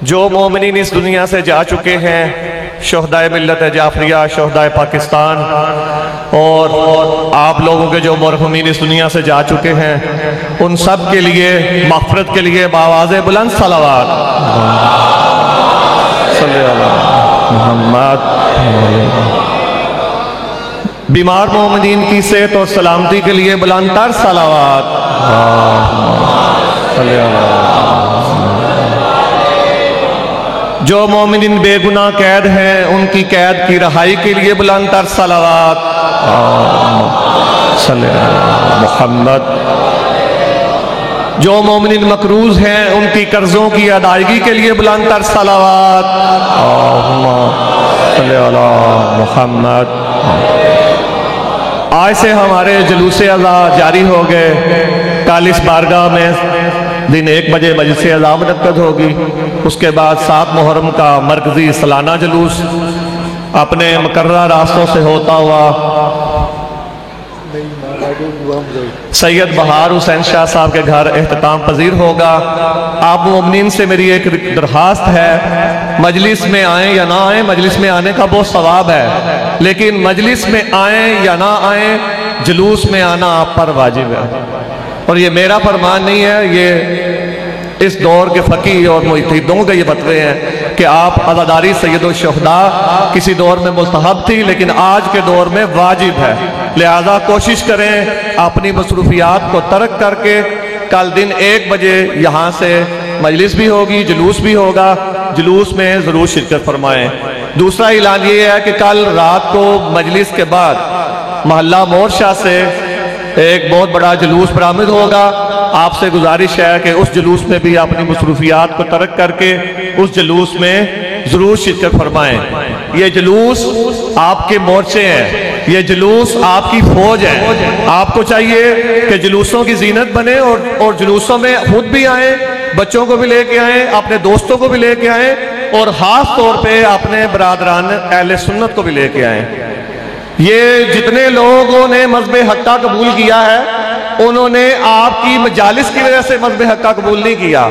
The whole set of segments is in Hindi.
जो मोमिनीन इस दुनिया से जा चुके हैं, शोहदाए मिल्लत जाफरिया, शोहदाए पाकिस्तान और आप लोगों के जो मरहुमीन इस दुनिया से जा चुके हैं, उन सब के लिए मग़फ़िरत के लिए बावाज़े बुलंद सलावत मोहम्मद। बीमार मोमिनीन की सेहत और सलामती के लिए बुलंद तर सलावत। जो मोमिनीन बेगुनाह कैद हैं, उनकी कैद की रहाई के लिए बुलंद तर सलावत मोहम्मद। जो मोमिनीन मकरूज हैं, उनकी कर्जों की अदायगी के लिए बुलंद तर सलावत मोहम्मद। आज से हमारे जुलूसे अज़ा जारी हो गए। कल इस बारगाह में दिन 1 बजे मजलिस अज़ा मुनक्कद होगी। उसके बाद 7 मुहर्रम का मरकजी सालाना जुलूस अपने मुकर्रर रास्तों से होता हुआ सैयद बहार हुसैन शाह साहब के घर एहतताम पजीर होगा। आप मोमिनीन से मेरी एक दरख्वास्त है, मजलिस में आए या ना आए, मजलिस में आने का बहुत सवाब है, लेकिन मजलिस में आए या ना आए, जुलूस में आना आप पर वाजिब है। और ये मेरा फरमान नहीं है, ये इस दौर के फ़कीह और मुजतहिदों के ये फतवे हैं कि आप अज़ादारी सैयद शुहदा किसी दौर में मुस्तहब थी, लेकिन आज के दौर में वाजिब है। लिहाजा कोशिश करें अपनी मसरूफियात को तर्क करके कल दिन 1 बजे यहाँ से मजलिस भी होगी, जुलूस भी होगा, जुलूस में ज़रूर शिरकत फरमाएँ। दूसरा ऐलान ये है कि कल रात को मजलिस के बाद मोहल्ला मोरशाह से एक बहुत बड़ा जुलूस बरामद होगा। आपसे गुजारिश है कि उस जुलूस में भी अपनी मसरूफियात को तर्क करके उस जुलूस में ज़रूर शिरकत फरमाएँ। ये जुलूस आपके मोर्चे हैं, ये जुलूस आपकी फौज है। आपको चाहिए कि जुलूसों की जीनत बने और जुलूसों में खुद भी आए, बच्चों को भी लेके आए, अपने दोस्तों को भी लेके आए और ख़ास तौर पे अपने बरादरान अहले सुन्नत को भी लेके आए। ये जितने लोगों ने मज़हब हक्का कबूल किया है, उन्होंने आपकी मजालिस की वजह से मज़हब हक्का कबूल नहीं किया,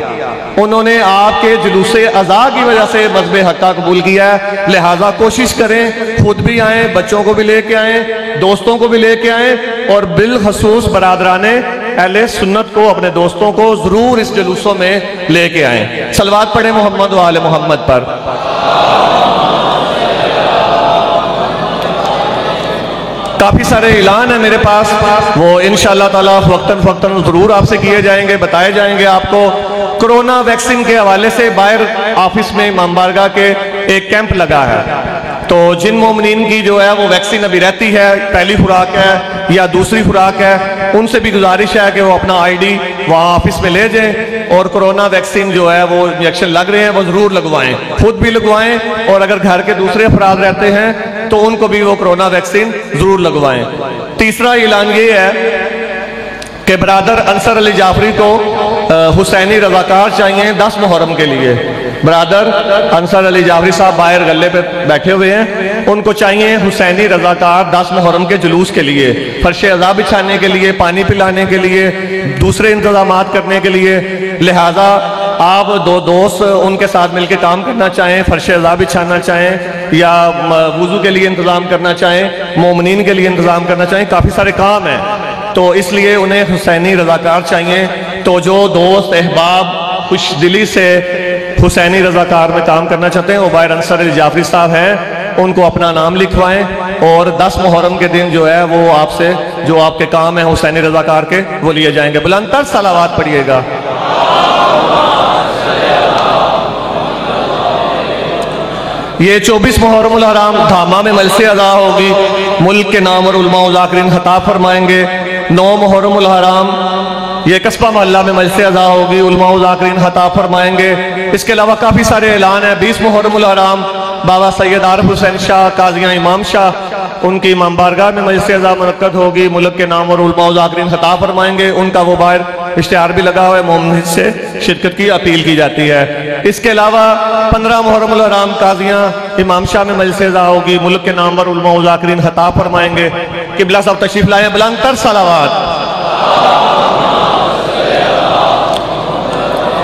उन्होंने आपके जुलूसे अज़ा की वजह से मज़हब हक्का कबूल किया है। लिहाजा कोशिश करें खुद भी आए, बच्चों को भी लेके आए, दोस्तों को भी लेके आए और बिलखसूस बरादराने अहले सुन्नत को, अपने दोस्तों को ज़रूर इस जुलूसों में लेके आए। सलवात पढ़े मोहम्मद व आले मोहम्मद पर। काफ़ी सारे ऐलान है मेरे पास, वो इंशाअल्लाह ताला वक्तन फ़क्तन ज़रूर आपसे किए जाएंगे, बताए जाएंगे आपको। कोरोना वैक्सीन के हवाले से बाहर ऑफिस में इमाम बारगाह के एक कैंप लगा है, तो जिन मोमिनीन की जो है वो वैक्सीन अभी रहती है, पहली खुराक है या दूसरी खुराक है, उनसे भी गुजारिश है कि वो अपना ID वहाँ ऑफिस में ले जाएं और कोरोना वैक्सीन जो है वो इंजेक्शन लग रहे हैं वो ज़रूर लगवाएं, खुद भी लगवाएं और अगर घर के दूसरे अफराद रहते हैं तो उनको भी वो कोरोना वैक्सीन ज़रूर लगवाएं। तीसरा ऐलान ये है कि बरादर अंसर अली जाफरी को हुसैनी रज़ाकार चाहिए 10 मुहर्रम के लिए। बरादर अंसर अली जाफरी साहब बाहर गले पे बैठे हुए हैं, उनको चाहिए हुसैनी रज़ाकार 10 मुहर्रम के जुलूस के लिए, फर्श अज़ा बिछाने के लिए, पानी पिलाने के लिए, दूसरे इंतजामात करने के लिए। लिहाजा आप 2 दोस्त उनके साथ मिलकर काम करना चाहें, फर्श अज़ा बिछाना चाहें या वुज़ू के लिए इंतज़ाम करना चाहें, मोमिनीन के लिए इंतज़ाम करना चाहें, काफ़ी सारे काम हैं, तो इसलिए उन्हें हुसैनी रज़ाकार चाहिए। तो जो दोस्त अहबाब खुश दिली से हुसैनी रज़ाकार में काम करना चाहते हैं, वो बाहर अंसर अली जाफरी साहब हैं, उनको अपना नाम लिखवाएं और 10 मुहर्रम के दिन जो है वो आपसे जो आपके काम है हुसैनी रज़ाकार के वो लिए जाएंगे। बुलंद तर सलावत पढ़िएगा। ये 24 मुहर्रमुल हराम धामा में मजलिस अज़ा होगी, मुल्क के नाम और उलमा व ज़ाकिरीन खताब फरमाएंगे। 9 मुहर्रमुल हराम ये कस्बा मोहल्ला में मजलिस अज़ा होगी, उलमा व ज़ाकिरीन खताब फरमाएंगे। इसके अलावा काफ़ी सारे ऐलान है। 20 मुहर्रमुल हराम बाबा सैयद आरिफ हुसैन शाह काज़ियाँ इमाम शाह उनकी इमाम बारगाह में मजलिस अज़ा मुनक्कद होगी, मुल्क के नाम और उलमा व ज़ाकिरीन खताब फरमाएंगे। उनका वो बाहर इश्तिहार भी लगा हुआ है, मोमिन से शिरकत की अपील की जाती है। इसके अलावा 15 मुहर्रमुल हराम काज़ियाँ इमाम शाह में मजलिस अज़ा होगी, मुल्क के नाम पर उलमा व ज़ाकिरीन खताब फरमाएंगे। किबला साहब तशरीफ लाए, बुलंद तर सलावत।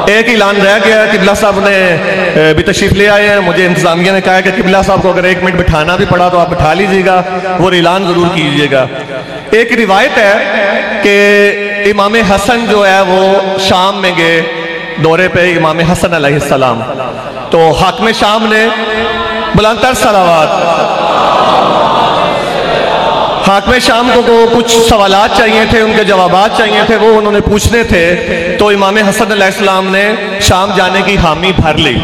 एक ऐलान रह गया, किबला साहब ने भी तशरीफ ले आए हैं। मुझे इंतजामिया ने कहा है कि किबला साहब को अगर 1 मिनट बिठाना भी पड़ा तो आप बिठा लीजिएगा, वो ऐलान जरूर कीजिएगा। एक रिवायत है कि इमाम हसन जो है वो शाम में गए दौरे पे, इमाम हसन अलैहिस्सलाम, तो हाकिम शाम ने बुलंदतर सलावत, हाकिम शाम को कुछ सवालात चाहिए थे, उनके जवाबात चाहिए थे, वो उन्होंने पूछने थे। तो इमाम हसन अलैहिस्सलाम ने शाम जाने की हामी भर ली।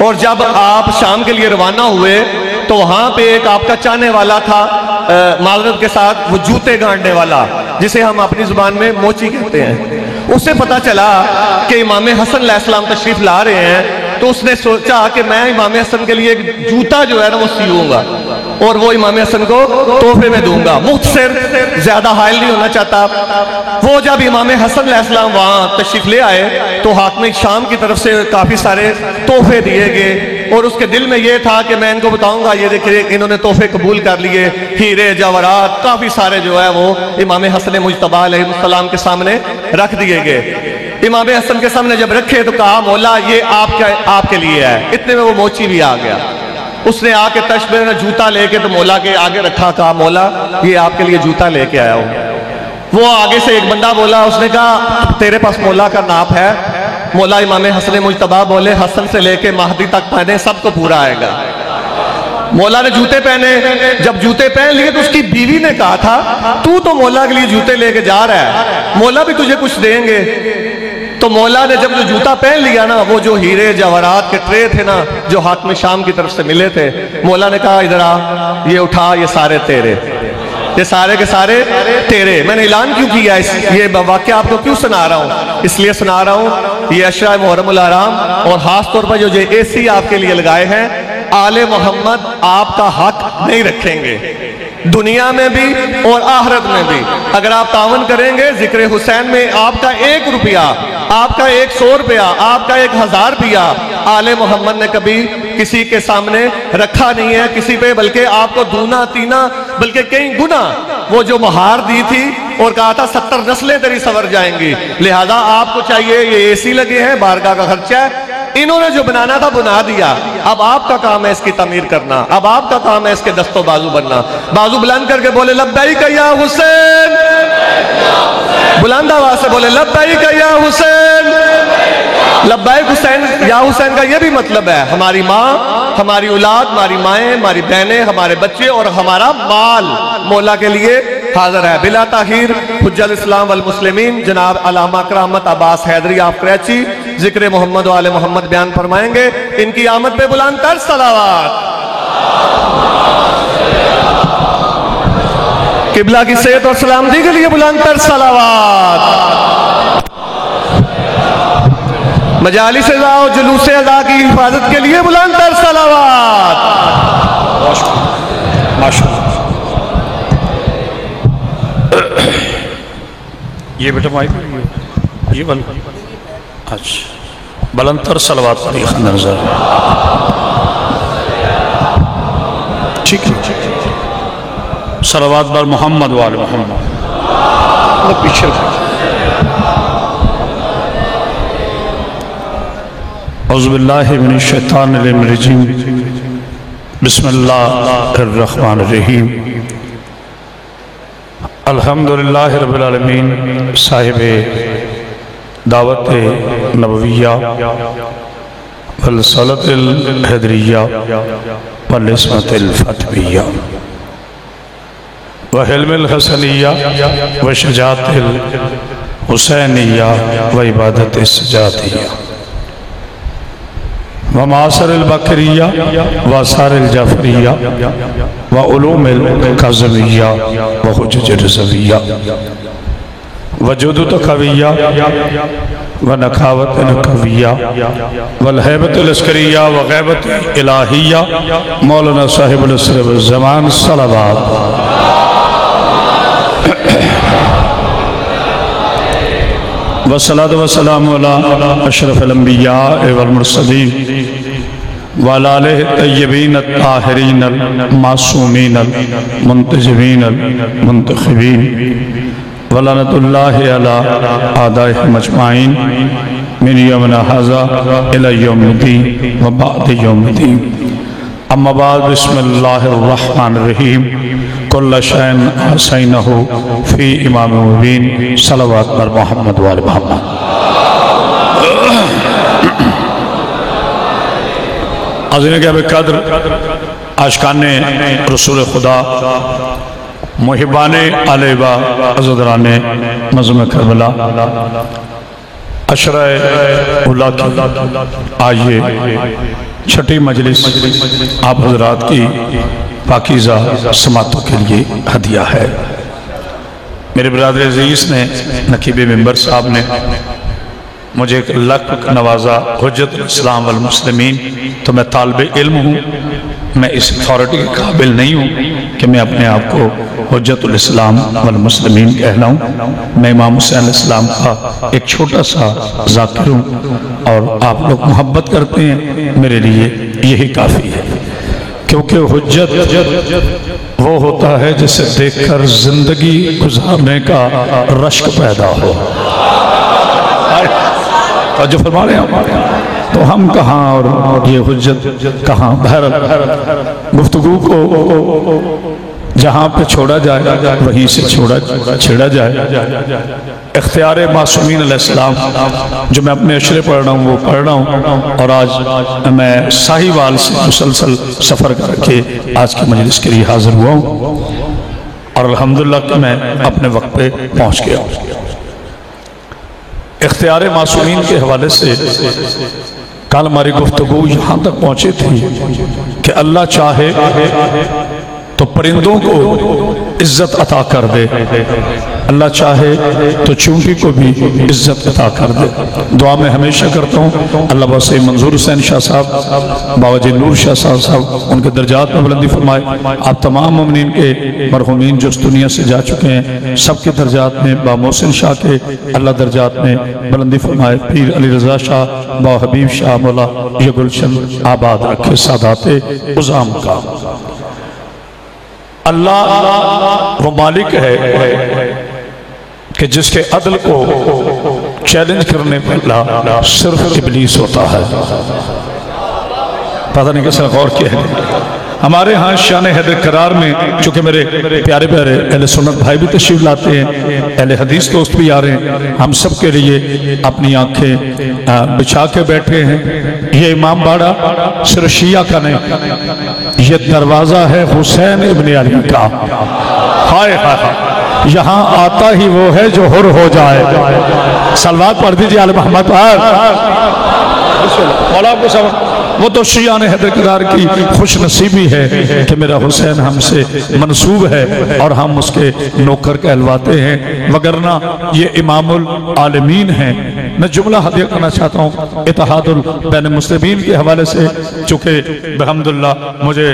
और जब आप शाम के लिए रवाना हुए तो वहां पे एक आपका चाहने वाला था, माजरत के साथ, वो जूते गांडने वाला, जिसे हम अपनी जुबान में मोची कहते हैं। उससे पता चला कि इमाम हसन अलैहिस्सलाम तशरीफ ला रहे हैं, तो उसने सोचा कि मैं इमाम हसन के लिए एक जूता जो है ना वो सीऊंगा और वो इमाम हसन को तोहफे में दूंगा। मुख्तसर, ज्यादा हायल नहीं होना चाहता। वो जब इमाम हसन अलैहिस्सलाम वहां तशरीफ ले आए तो हाकिम शाम की तरफ से काफी सारे तोहफे दिए गए और उसके दिल में ये था कि मैं इनको बताऊंगा, ये देखिए इन्होंने तोहफे कबूल कर लिए, हीरे जवाहरात काफी सारे जो है वो इमाम हसन मुज्तबा अलैहिस्सलाम के सामने रख दिए गए। इमाम हसन के सामने जब रखे तो कहा, मौला ये आपके लिए है। इतने में वो मोची भी आ गया। उसने आके तश में जूता लेके तो मौला के आगे रखा, कहा मौला ये आपके लिए जूता लेके आया हूं। वो आगे से एक बंदा बोला, उसने कहा तेरे पास मौला का नाप है? मौला इमाम हसन मुज्तबा बोले, हसन से लेके महदी तक पहने सबको पूरा आएगा। मौला ने जूते पहने। जब जूते पहन लिए तो उसकी बीवी ने कहा था, तू तो मौला के लिए जूते लेके जा रहा है, मौला भी तुझे कुछ देंगे। तो मौला ने जब जो जूता पहन लिया ना, वो जो हीरे जवाहरात के ट्रे थे ना, जो हाकिम शाम की तरफ से मिले थे, मौला ने कहा इधर आ, ये उठा, ये सारे तेरे, ये सारे के सारे तेरे। मैंने ऐलान क्यों किया, ये वाक्य आपको क्यों सुना रहा हूँ? इसलिए सुना रहा हूँ, ये अशरा मुहर्रमुल हराम और खास तौर पर जो AC आपके लिए लगाए हैं, आले मोहम्मद आपका हक नहीं रखेंगे, दुनिया में भी और आखिरत में भी। अगर आप तावन करेंगे जिक्र हुसैन में, आपका 1 रुपया, आपका 100 रुपया, आपका 1000 रुपया आले मोहम्मद ने कभी किसी के सामने रखा नहीं है, किसी पे, बल्कि आपको दूना तीना बल्कि कई गुना वो जो महार दी थी और कहा था 70 नस्लें तेरी सवर जाएंगी। लिहाजा आपको चाहिए, ये AC लगे हैं, बारगाह का खर्चा है, इन्होंने जो बनाना था बना दिया। अब आपका काम है इसकी तमीर करना, अब आपका काम है इसके दस्तो बाजू बनना। बाजू बुलंद करके बोले लब्बैक या हुसैन, बुलंद आवाज से बोले लब्बैक या हुसैन। लब्बैक हुसैन या हुसैन का यह भी मतलब है हमारी माँ, हमारी औलाद, हमारी माएँ, हमारी बहनें, हमारे बच्चे और हमारा माल मौला के लिए हाजिर है। बिला ताखीर हुज्जत इस्लाम वल मुस्लिमीन जनाब अल्लामा करामत अब्बास हैदरी ऑफ कराची जिक्र मोहम्मद वाले मोहम्मद बयान फरमाएंगे। इनकी आमद पे बुलंदतर सलावत। किबला की सेहत और सलामती के लिए बुलंदतर सलावत। मजालिस अज़ा और जुलूस अज़ा की हिफाजत के लिए बुलंदतर सलावत। ये बेटा माइक ये बल, अच्छा बुलंदतर सलावत नजर, ठीक है। सलावत बर मोहम्मद वाले मोहम्मद पीछे। औज़ुबिल्लाहि मिनश शैतानिर रजीम, बिस्मिल्लाहिर रहमानिर रहीम। अल्हम्दुलिल्लाहि रब्बिल आलमीन साहिबे दावत नबविया वल सलतिल हैदरिया वल इस्मतिल फतविया व हिल्मिल हसनिया व शजातिल हुसैनिया व इबादत सजातिया व मासरिल बकरिया व सारिल जाफरिया व उलूमिल काज़मिया व हुज्जज रज़विया व जुदुत कविया व नखावत नकविया वल हैबत लश्करिया व गैबत इलाहिया मौलाना साहिबुल असर व ज़मान सलावत। वस्सलातु वस्सलामु अला अशरफिल अंबिया वल मुरसलीन व अला आलिहि तय्यबीन अत्ताहिरीन मासूमीन मुंतजबीन मुंतखबीन व लअनतुल्लाहि अला आदाइहिम अजमाइन मिन यौमिना हाज़ा इला यौमिद्दीन व बअद यौमिद्दीन। अम्मा बाद, बिस्मिल्लाहिर रहमानिर रहीम। कुल्ल शैइन हसैनहु फी इमाम मुबीन। सलवात बर मोहम्मद व आले मोहम्मद। अज़ीज़ के कद्र, आशिकाने रसूल खुदा, मुहिबाने आलेबा, अज़दराने मज़लूम करबला, अशरा उला की आइए छठी मजलिस आप हजरात की पाकीज़ा समातों के लिए हदिया है। मेरे बिरादर अज़ीज़ ने, नकीब मिंबर साहब ने मुझे एक लक़्ब नवाजा, हुज्जतुल इस्लाम वल मुस्लिमीन। तो मैं तालिब इल्म हूँ, मैं इस अथॉरिटी के काबिल नहीं हूँ कि मैं अपने आप को हुज्जतुल इस्लाम वल मुस्लिमीन कहलाऊँ। मैं इमाम हुसैन अलैहिस्सलाम का एक छोटा सा ज़ाकिर हूँ और आप लोग मोहब्बत करते हैं, मेरे लिए यही काफ़ी है। क्योंकि हुज्जत वो होता है जिसे देखकर जिंदगी गुजारने का रश्क पैदा हो। जो फरमा रहे हैं, तो हम कहाँ और ये हुज्जत कहाँ। गुफ्तगू को जहाँ पे छोड़ा जाए वहीं से छेड़ा जाए। इख्तियार मासूमीन अलैहिस्सलाम जो मैं अपने अशरे पढ़ रहा हूँ वो पढ़ रहा हूँ। और आज मैं साहिवाल से मुसलसल सफ़र करके आज की मजलिस के लिए हाजिर हुआ हूँ और अल्हम्दुलिल्लाह कि मैं अपने वक्त पे पहुँच गया हूँ। इख्तियार मासूमीन के हवाले से कल हमारी गुफ्तगू यहाँ तक पहुँची थी कि अल्लाह चाहे तो परिंदों को इज्जत अता कर दे, अल्लाह चाहे तो चूंटी को भी इज्जत अता कर दे। दुआ में हमेशा करता हूँ अल्लाह बसे मंजूर हुसैन शाह साहब, बाबाजी नूर शाह साहब उनके दर्जात में बुलंदी फरमाए। आप तमाम मोमिनीन के मरहूमीन जो इस दुनिया से जा चुके हैं सबके दर्जात में, बा मोहसिन शाह के अल्लाह दर्जात में बुलंदी फरमाए। पीर अली रजा शाह, बा हबीब शाह, मौला ये गुलशन आबाद रखे सादाते उज़ाम का। अल्लाह वो मालिक है कि जिसके अदल को चैलेंज करने वाला सिर्फ इब्लीस होता है। पता नहीं किसने गौर किया है। हमारे यहाँ शान हैदर करार में चूँकि मेरे प्यारे प्यारे अहले सुन्नत भाई भी तशरीफ लाते हैं, अहले हदीस दोस्त भी आ रहे हैं, हम सब के लिए अपनी आंखें बिछा के बैठे हैं। ये इमाम बाड़ा सिर्फ शिया का नहीं, ये दरवाज़ा है हुसैन इब्न अली का। हाय हाय हाय, यहाँ आता ही वो है जो हुर हो जाए। सलवात पढ़ दीजिए आले मोहम्मद पर। वो तो शिया ने हैदर करार की खुश नसीबी है कि मेरा हुसैन हमसे मनसूब है और हम उसके नौकर कहलवाते हैं, वगरना ये इमामुल आलमीन हैं। मैं जुमला हदिया करना चाहता हूँ इत्तेहादुल बैन मुस्लिमीन के हवाले से। चूँकि अल्हम्दुलिल्लाह मुझे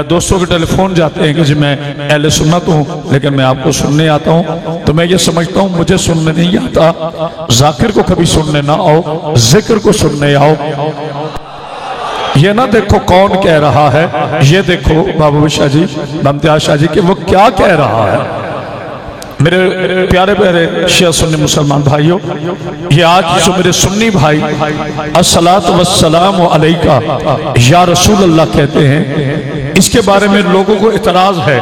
दोस्तों के टेलीफोन जाते हैं कि जी मैं अहले सुन्नत हूँ लेकिन मैं आपको सुनने आता हूँ। तो मैं ये समझता हूँ मुझे सुनने नहीं आता, जाकिर को कभी सुनने ना आओ, जिक्र को सुनने आओ। ये ना देखो कौन कह रहा है, ये देखो बाबू शाह जी, बमतियाज शाह जी कि वो क्या कह रहा है। मेरे प्यारे प्यारे शिया सुन्नी मुसलमान भाइयों, ये आज जो मेरे सुन्नी भाई अस्सलातु वस्सलामु अलैका या रसूल अल्लाह कहते हैं, इसके बारे में लोगों को इतराज है।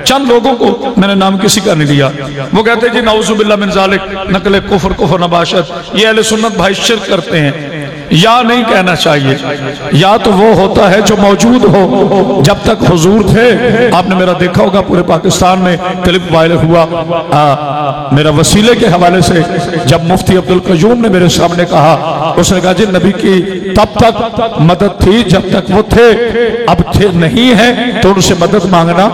चंद लोगों को, मैंने नाम किसी का नहीं लिया, वो कहते हैं जी नाउज़ुबिल्लाह मिन ज़ालिक, नकले कुफ्र कुफ्र नबाशत, ये अहले सुन्नत भाई शिर्क करते हैं। या नहीं कहना चाहिए, या तो वो होता है जो मौजूद हो। जब तक हुजूर थे, आपने मेरा देखा होगा पूरे पाकिस्तान में क्लिप वायरल हुआ मेरा वसीले के हवाले से, जब मुफ्ती अब्दुल क़य्यूम ने मेरे सामने कहा, उसने कहा जी नबी की तब तक मदद थी जब तक वो थे, अब थे नहीं है तो उनसे मदद मांगना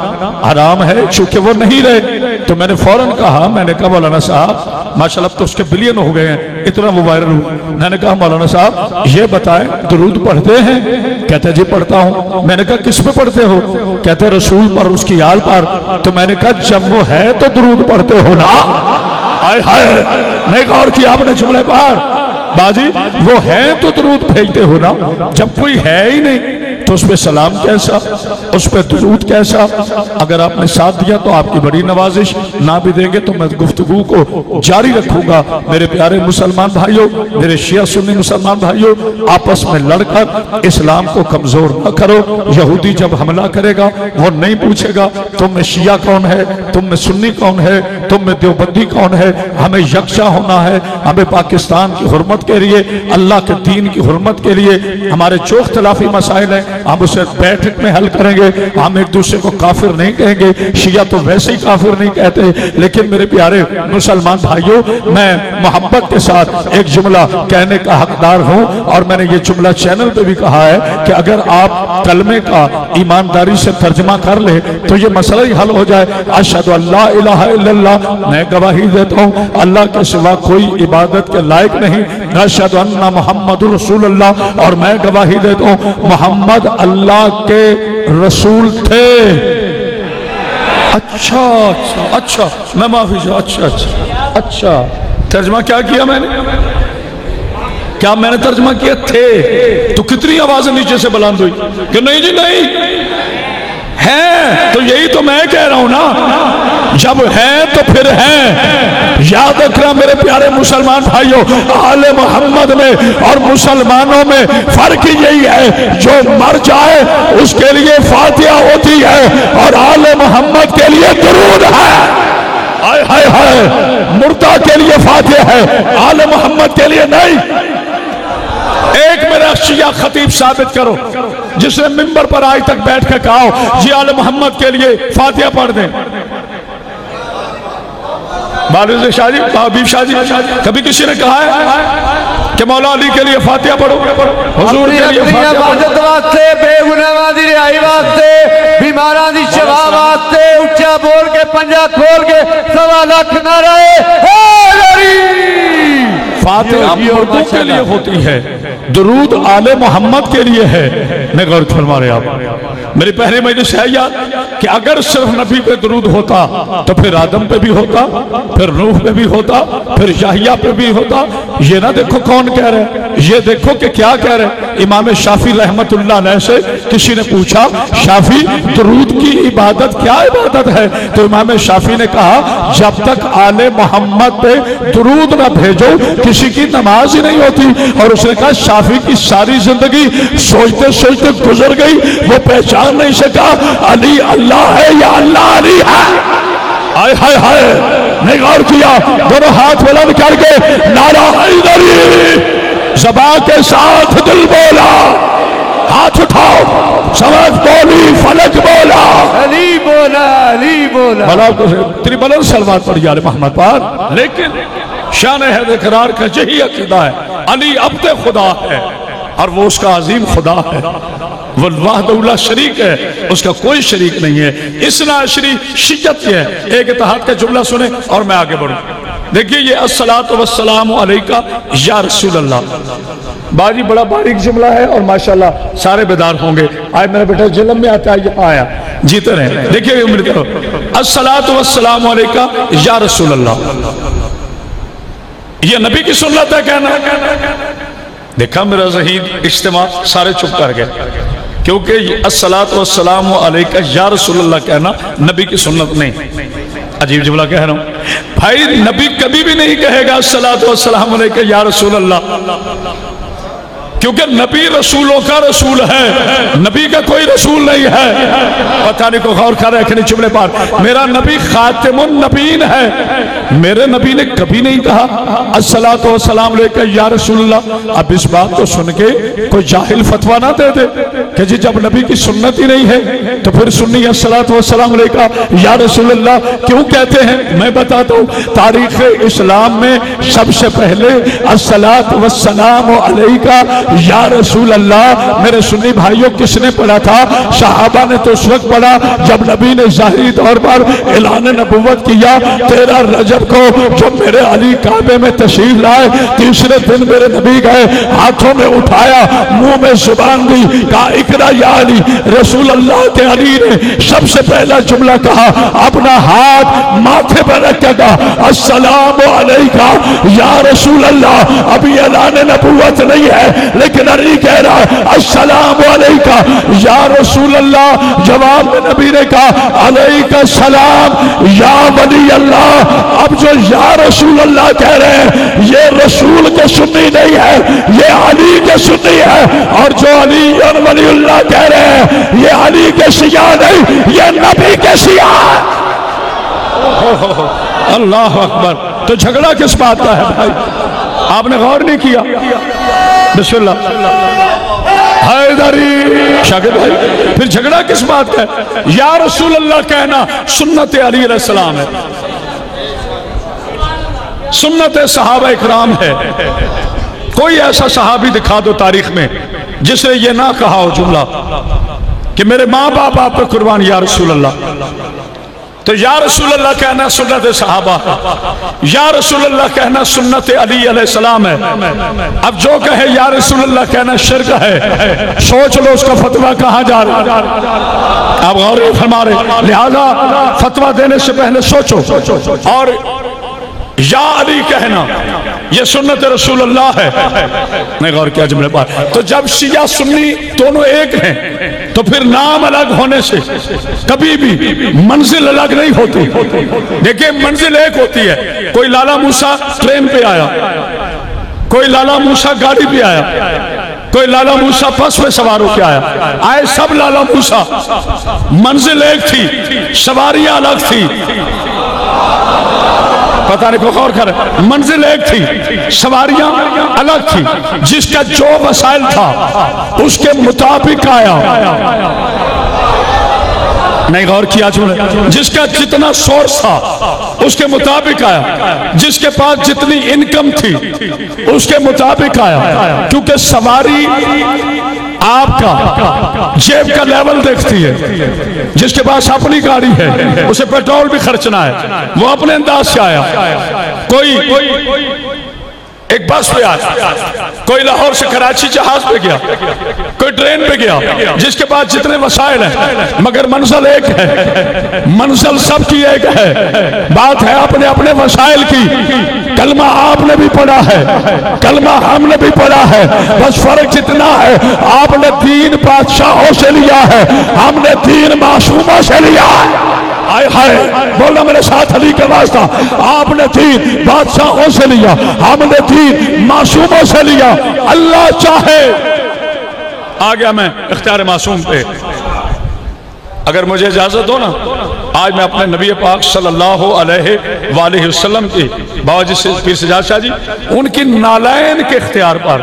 हराम है चूंकि वो नहीं रहे। तो मैंने फौरन कहा, मैंने कहा मौलाना साहब माशाल्लाह तो उसके बिलियन हो गए हैं, इतना वो वायरल हुआ। मैंने कहा मौलाना साहब ये बताएं दुरूद पढ़ते हैं? कहते जी पढ़ता हूँ। मैंने कहा किस पे पढ़ते हो? कहते रसूल पर, उसकी आल पर। तो मैंने कहा जब वो है तो दुरूद पढ़ते हो ना। हाय हाय, नहीं गौर किया आपने जुमले पर बाजी, वो है तो दुरूद भेजते हो ना, जब कोई है ही नहीं तो उस पर सलाम कैसा, उस पर दुरूद कैसा। अगर आपने साथ दिया तो आपकी बड़ी नवाजिश, ना भी देंगे तो मैं गुफ्तगू को जारी रखूंगा। मेरे प्यारे मुसलमान भाइयों, मेरे शिया सुन्नी मुसलमान भाइयों, आपस में लड़कर इस्लाम को कमजोर न करो। यहूदी जब हमला करेगा वो नहीं पूछेगा तुम में शिया कौन है, तुम में सुन्नी कौन है, तुम में देवबंदी कौन है। हमें यकजा होना है। हमें पाकिस्तान की हुर्मत के लिए, अल्लाह के दीन की हुर्मत के लिए हमारे जो इख्तिलाफी मसाइल हैं हम उसे बैठक में हल करेंगे। हम एक दूसरे को काफिर नहीं कहेंगे, शिया तो वैसे ही काफिर नहीं कहते। लेकिन मेरे प्यारे मुसलमान भाइयों, मैं मोहब्बत के साथ एक जुमला कहने का हकदार हूं और मैंने ये जुमला चैनल पे भी कहा है कि अगर आप कलमे का ईमानदारी से तर्जमा कर ले तो ये मसला ही हल हो जाए। अशहदु अल्ला इलाहा इल्लल्लाह, मैं गवाही देता हूँ अल्लाह के सिवा कोई इबादत के लायक नहीं। अशहदु अन्ना मुहम्मदुर रसूलुल्लाह, और मैं गवाही देता हूँ मोहम्मद अल्लाह के रसूल थे। अच्छा अच्छा अच्छा, मैं माफी चाहूं। अच्छा अच्छा अच्छा, तर्जमा क्या किया मैंने? क्या मैंने तर्जमा किया थे? तो कितनी आवाजें नीचे से बुलंद हुई कि नहीं जी नहीं है। तो यही तो मैं कह रहा हूं ना, जब है तो फिर है। याद रखना मेरे प्यारे मुसलमान भाइयों, आले मोहम्मद में और मुसलमानों में फर्क यही है, जो मर जाए उसके लिए फातिहा होती है और आले मोहम्मद के लिए दुरूद है। हाय हाय हाय, मुर्दा के लिए फातिहा है, आले मोहम्मद के लिए नहीं। एक मेरा शिया खतीब साबित करो जिसने मिंबर पर आज तक बैठ कर कहा जी आले मोहम्मद के लिए फातिहा पढ़ दें। बालूज शाह जी, हबीब शाह जी, कभी किसी ने कहा है कि मौला अली के लिए फातिहा पढ़ो? हुजूर के लिए इबादत वास्ते, बेगुनाहां दी रिहाई वास्ते, बीमारां दी शफा वास्ते उच्चा बोल के पंजा खोल के 1.25 लाख नारे फातिहा मुर्दों के लिए होती है, दुरूद आले मोहम्मद के लिए है। मैं गौर फरमा रहे आप मेरी पहले मजलिस है याद कि अगर सिर्फ नबी पे दुरूद होता तो फिर आदम पे भी होता, फिर नूह पे भी होता, फिर याहिया पे भी होता। ये ना देखो कौन कह रहे हैं, ये देखो कि क्या कह रहे हैं। इमाम शाफी रहमतुल्लाह अलैह से किसी ने पूछा, शाफी दुरूद की इबादत क्या इबादत है? तो इमाम शाफी ने कहा, जब तक आले मोहम्मद पे दुरूद ना भेजो किसी की नमाज ही नहीं होती। और उसने कहा शाफी की सारी जिंदगी सोचते सोचते गुजर गई, वो पहचान नहीं सका अली अल्लाह है या अल्लाह अली है। हाय हाय हाय, नहीं गौर किया? दोनों हाथ बुलंद करके नारा हैदरी, ज़बान के साथ दिल बोला, हाथ उठाओ, समझ बोली, फलक बोला, अली बोला, अली बोला। भला तेरी बुलंद सलवात पड़ी यार मोहम्मद पर। लेकिन शान है इकरार का यही अकीदा है, अली अब्द खुदा है और वो उसका अजीम खुदा है, वो वाहदहुल्ला शरीक है, उसका कोई शरीक नहीं है। इसना अशरी शिद्दत है। एक इत्तेहाद का जुमला सुने और मैं आगे बढ़ूं। देखिए ये अस्सलातु वस्सलामु अलैका या रसूल अल्लाह, बाजी बड़ा बारीक जुमला है और माशाल्लाह सारे बेदार होंगे। आज मेरा बेटा जिलम में आता है, यहाँ आया, जीते रहे। देखिए उम्र करो, अस्सलातु वस्सलामु अलैका या रसूल अल्लाह, ये नबी की सुन्नत है कहना। देखा मेरा ज़हीन इज्तिमा सारे चुप कर गए, क्योंकि अस्सलातु वस्सलामु अलैका या रसूलल्लाह कहना नबी की सुन्नत नहीं। अजीब जुमला कह रहा हूं भाई, नबी कभी भी नहीं कहेगा अस्सलातु वस्सलामु अलैका या रसूलल्लाह, क्योंकि नबी रसूलों का रसूल है, नबी का कोई रसूल नहीं है। पता नहीं को गौर कर रखे जुमले पर, मेरा नबी खातिमुन नबीन है। मेरे नबी ने कभी नहीं कहा अस्सलातु वस्सलाम अलैका या रसूलल्लाह। अब इस बात को सुन के कोई जाहिल फतवा ना दे दे कि जी जब नबी की सुन्नत ही नहीं है तो फिर सुन्नी अस्सलातु वस्सलाम अलैका या रसूलल्लाह क्यों कहते हैं। मैं बताता हूँ, तारीख इस्लाम में सबसे पहले अस्सलातु वस्सलाम अलैका या रसूल अल्लाह मेरे सुन्नी भाइयों किसने पढ़ा था? सहाबा ने तो उस वक्त पढ़ा जब नबी ने जाहिरी तौर पर ऐलान नबुव्वत किया। 13 रजब को जब मेरे अली काबे में तशरीफ लाए, तीसरे दिन मेरे नबी गए, हाथों में उठाया, मुंह में जुबान दी, कहा इकरा या अली। रसूल अल्लाह के अली ने सबसे पहला जुमला कहा, अपना हाथ माथे पर रख के कहा अस्सलामु अलैका या रसूल अल्लाह। अभी ऐलान नबुव्वत नहीं है लेकिन अली कह रहा है अस्सलाम अलैका या रसूल अल्लाह। जवाब में नबी ने कहा अलैका सलाम या वली अल्लाह। अब जो या रसूल अल्लाह कह रहे हैं ये रसूल के सुन्नी नहीं है, ये अली के सुन्नी है। और जो अली और वलीउल्लाह कह रहे हैं ये अली के शिया नहीं, ये नबी के शिया है। अल्लाह अकबर। तो झगड़ा किस बात का है भाई? आपने गौर नहीं किया? बिस्मिल्लाह हैदरी शागिर्द भाई, फिर झगड़ा किस बात का है? या रसूल अल्लाह कहना सुन्नत अली अलैहिस्सलाम है, सुन्नत सहाबा इकराम है। कोई ऐसा सहाबी दिखा दो तारीख में जिसने ये ना कहा हो जुमला कि मेरे माँ बाप आप पे कुर्बान या रसूल अल्लाह। तो या रसूल अल्लाह कहना सुन्नत सहाबा है, या रसूल अल्लाह कहना सुन्नत अली अलैहिस्सलाम है। अब जो कहे या रसूल अल्लाह कहना शिर्क है, सोच लो उसका फतवा कहाँ जा रहा है। आप गौर फरमा रहे, लिहाजा फतवा देने से पहले सोचो। और या अली कहना यह सुन्नत रसूल अल्लाह है, नहीं गौर किया जुमले पर। तो जब शिया सुन्नी दोनों एक हैं तो फिर नाम अलग होने से कभी भी मंजिल अलग नहीं होती। देखिए मंजिल एक होती है, कोई लाला मूसा ट्रेन पे आया, कोई लाला मूसा गाड़ी पे आया, कोई लाला मूसा बस पे सवार होकर आया, आए सब लाला मूसा, मंजिल एक थी, सवारियां अलग थी। पता नहीं को गौर कर, मंजिल एक थी, सवारियां अलग थी। जिसका जो वसाइल था उसके मुताबिक आया, नहीं गौर किया तुमने? जिसका जितना सोर्स था उसके मुताबिक आया, जिसके पास जितनी इनकम थी उसके मुताबिक आया। क्योंकि सवारी आपका जेब का लेवल देखती है। जिसके पास अपनी गाड़ी है उसे पेट्रोल भी खर्चना है, वो अपने अंदाज से आया। कोई एक बस पे आया, कोई लाहौर से कराची जहाज पे गया, कोई ट्रेन पे गया, जिसके पास जितने वसाइल हैं, मगर मंजिल एक है, मंजिल सबकी एक है। बात है अपने अपने वसाइल की। कलमा आपने भी पढ़ा है, कलमा हमने भी पढ़ा है, बस फर्क इतना है आपने 3 बादशाहों से लिया है, हमने 3 मासूमों से लिया है। आए हाय बोलना मेरे साथ अली के वास्ता, आपने 3 बादशाहों से लिया, हमने 3 मासूमों से लिया। अल्लाह चाहे आ गया मैं इख्तियार मासूम पे। अगर मुझे इजाजत हो ना, आज मैं अपने नबी पाक सल्लल्लाहु अलैहि वसल्लम की बावजूद से पीर सजाद शाह जी उनकी नालायन के इख्तियार पर,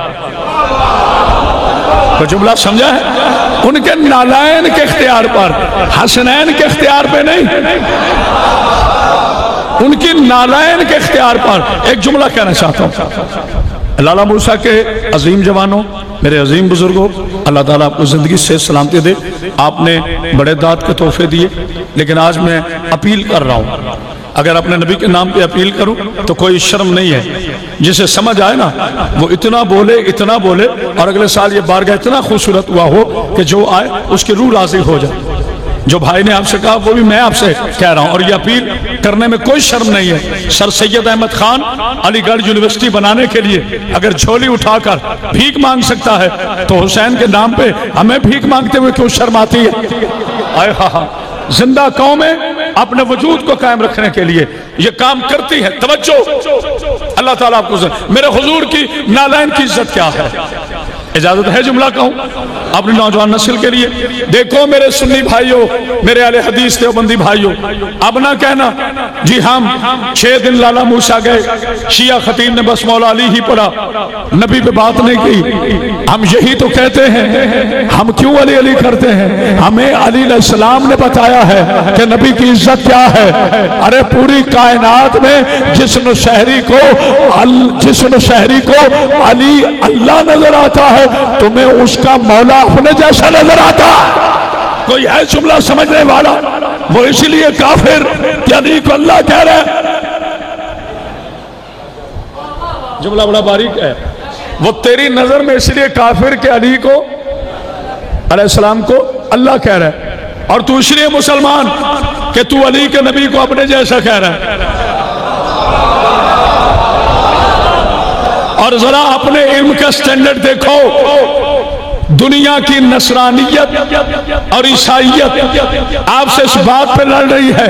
तो जुमला समझा है, उनके नालायन के इख्तियार पर, हसनैन के इख्तियार पे नहीं, उनकी नालायन के इख्तियार पर एक जुमला कहना चाहता हूं। लाला मूसा के अजीम जवानों, मेरे अजीम बुजुर्गों, अल्लाह ताला आपको जिंदगी से सलामती दे। आपने बड़े दाद के तोहफे दिए, लेकिन आज मैं अपील कर रहा हूं, अगर अपने नबी के नाम पे अपील करूं तो कोई शर्म नहीं है। जिसे समझ आए ना वो इतना बोले और अगले साल ये बारगाह इतना खूबसूरत हुआ हो कि जो आए उसकी रूह राजी हो जाए। जो भाई ने आपसे कहा वो भी मैं आपसे कह रहा हूं, और ये अपील करने में कोई शर्म नहीं है। सर सैयद अहमद खान अलीगढ़ यूनिवर्सिटी बनाने के लिए अगर झोली उठाकर भीख मांग सकता है तो हुसैन के नाम पे हमें भीख मांगते हुए क्यों शर्म आती है? आए हा, जिंदा कौमें अपने वजूद को कायम रखने के लिए ये काम करती है। तवज्जो, अल्लाह ताला आपको, मेरे हुजूर की नालायन की इज्जत क्या है? इजाजत है जुमला कहूं अपनी नौजवान नस्ल के लिए? देखो मेरे सुन्नी भाइयों, मेरे अहले हदीस देवबंदी भाइयों, अब ना कहना जी हम 6 दिन लाला मूसा गए, शिया खतीब ने बस मौला अली ही पढ़ा, नबी पे बात नहीं की। हम यही तो कहते हैं, हम क्यों अली अली करते हैं? हमें अली अलैहिस्सलाम ने बताया है कि नबी की इज्जत क्या है। अरे पूरी कायनात में जिस्म शहरी को अली अल्लाह नजर आता है, तुम्हें उसका मौला अपने जैसा नजर आता है। कोई है जुमला समझने वाला? वो इसलिए काफिर कि अली को अल्लाह कह रहा है। जुमला बड़ा बारीक है। वो तेरी नजर में इसलिए काफिर के अली को अलैहिस्सलाम को अल्लाह कह रहा है, और तू इसलिए मुसलमान कि तू अली के नबी को अपने जैसा कह रहा है। और जरा अपने इल्म का स्टैंडर्ड देखो। दुनिया की नसरानियत और ईसाइयत आपसे इस बात पे लड़ रही है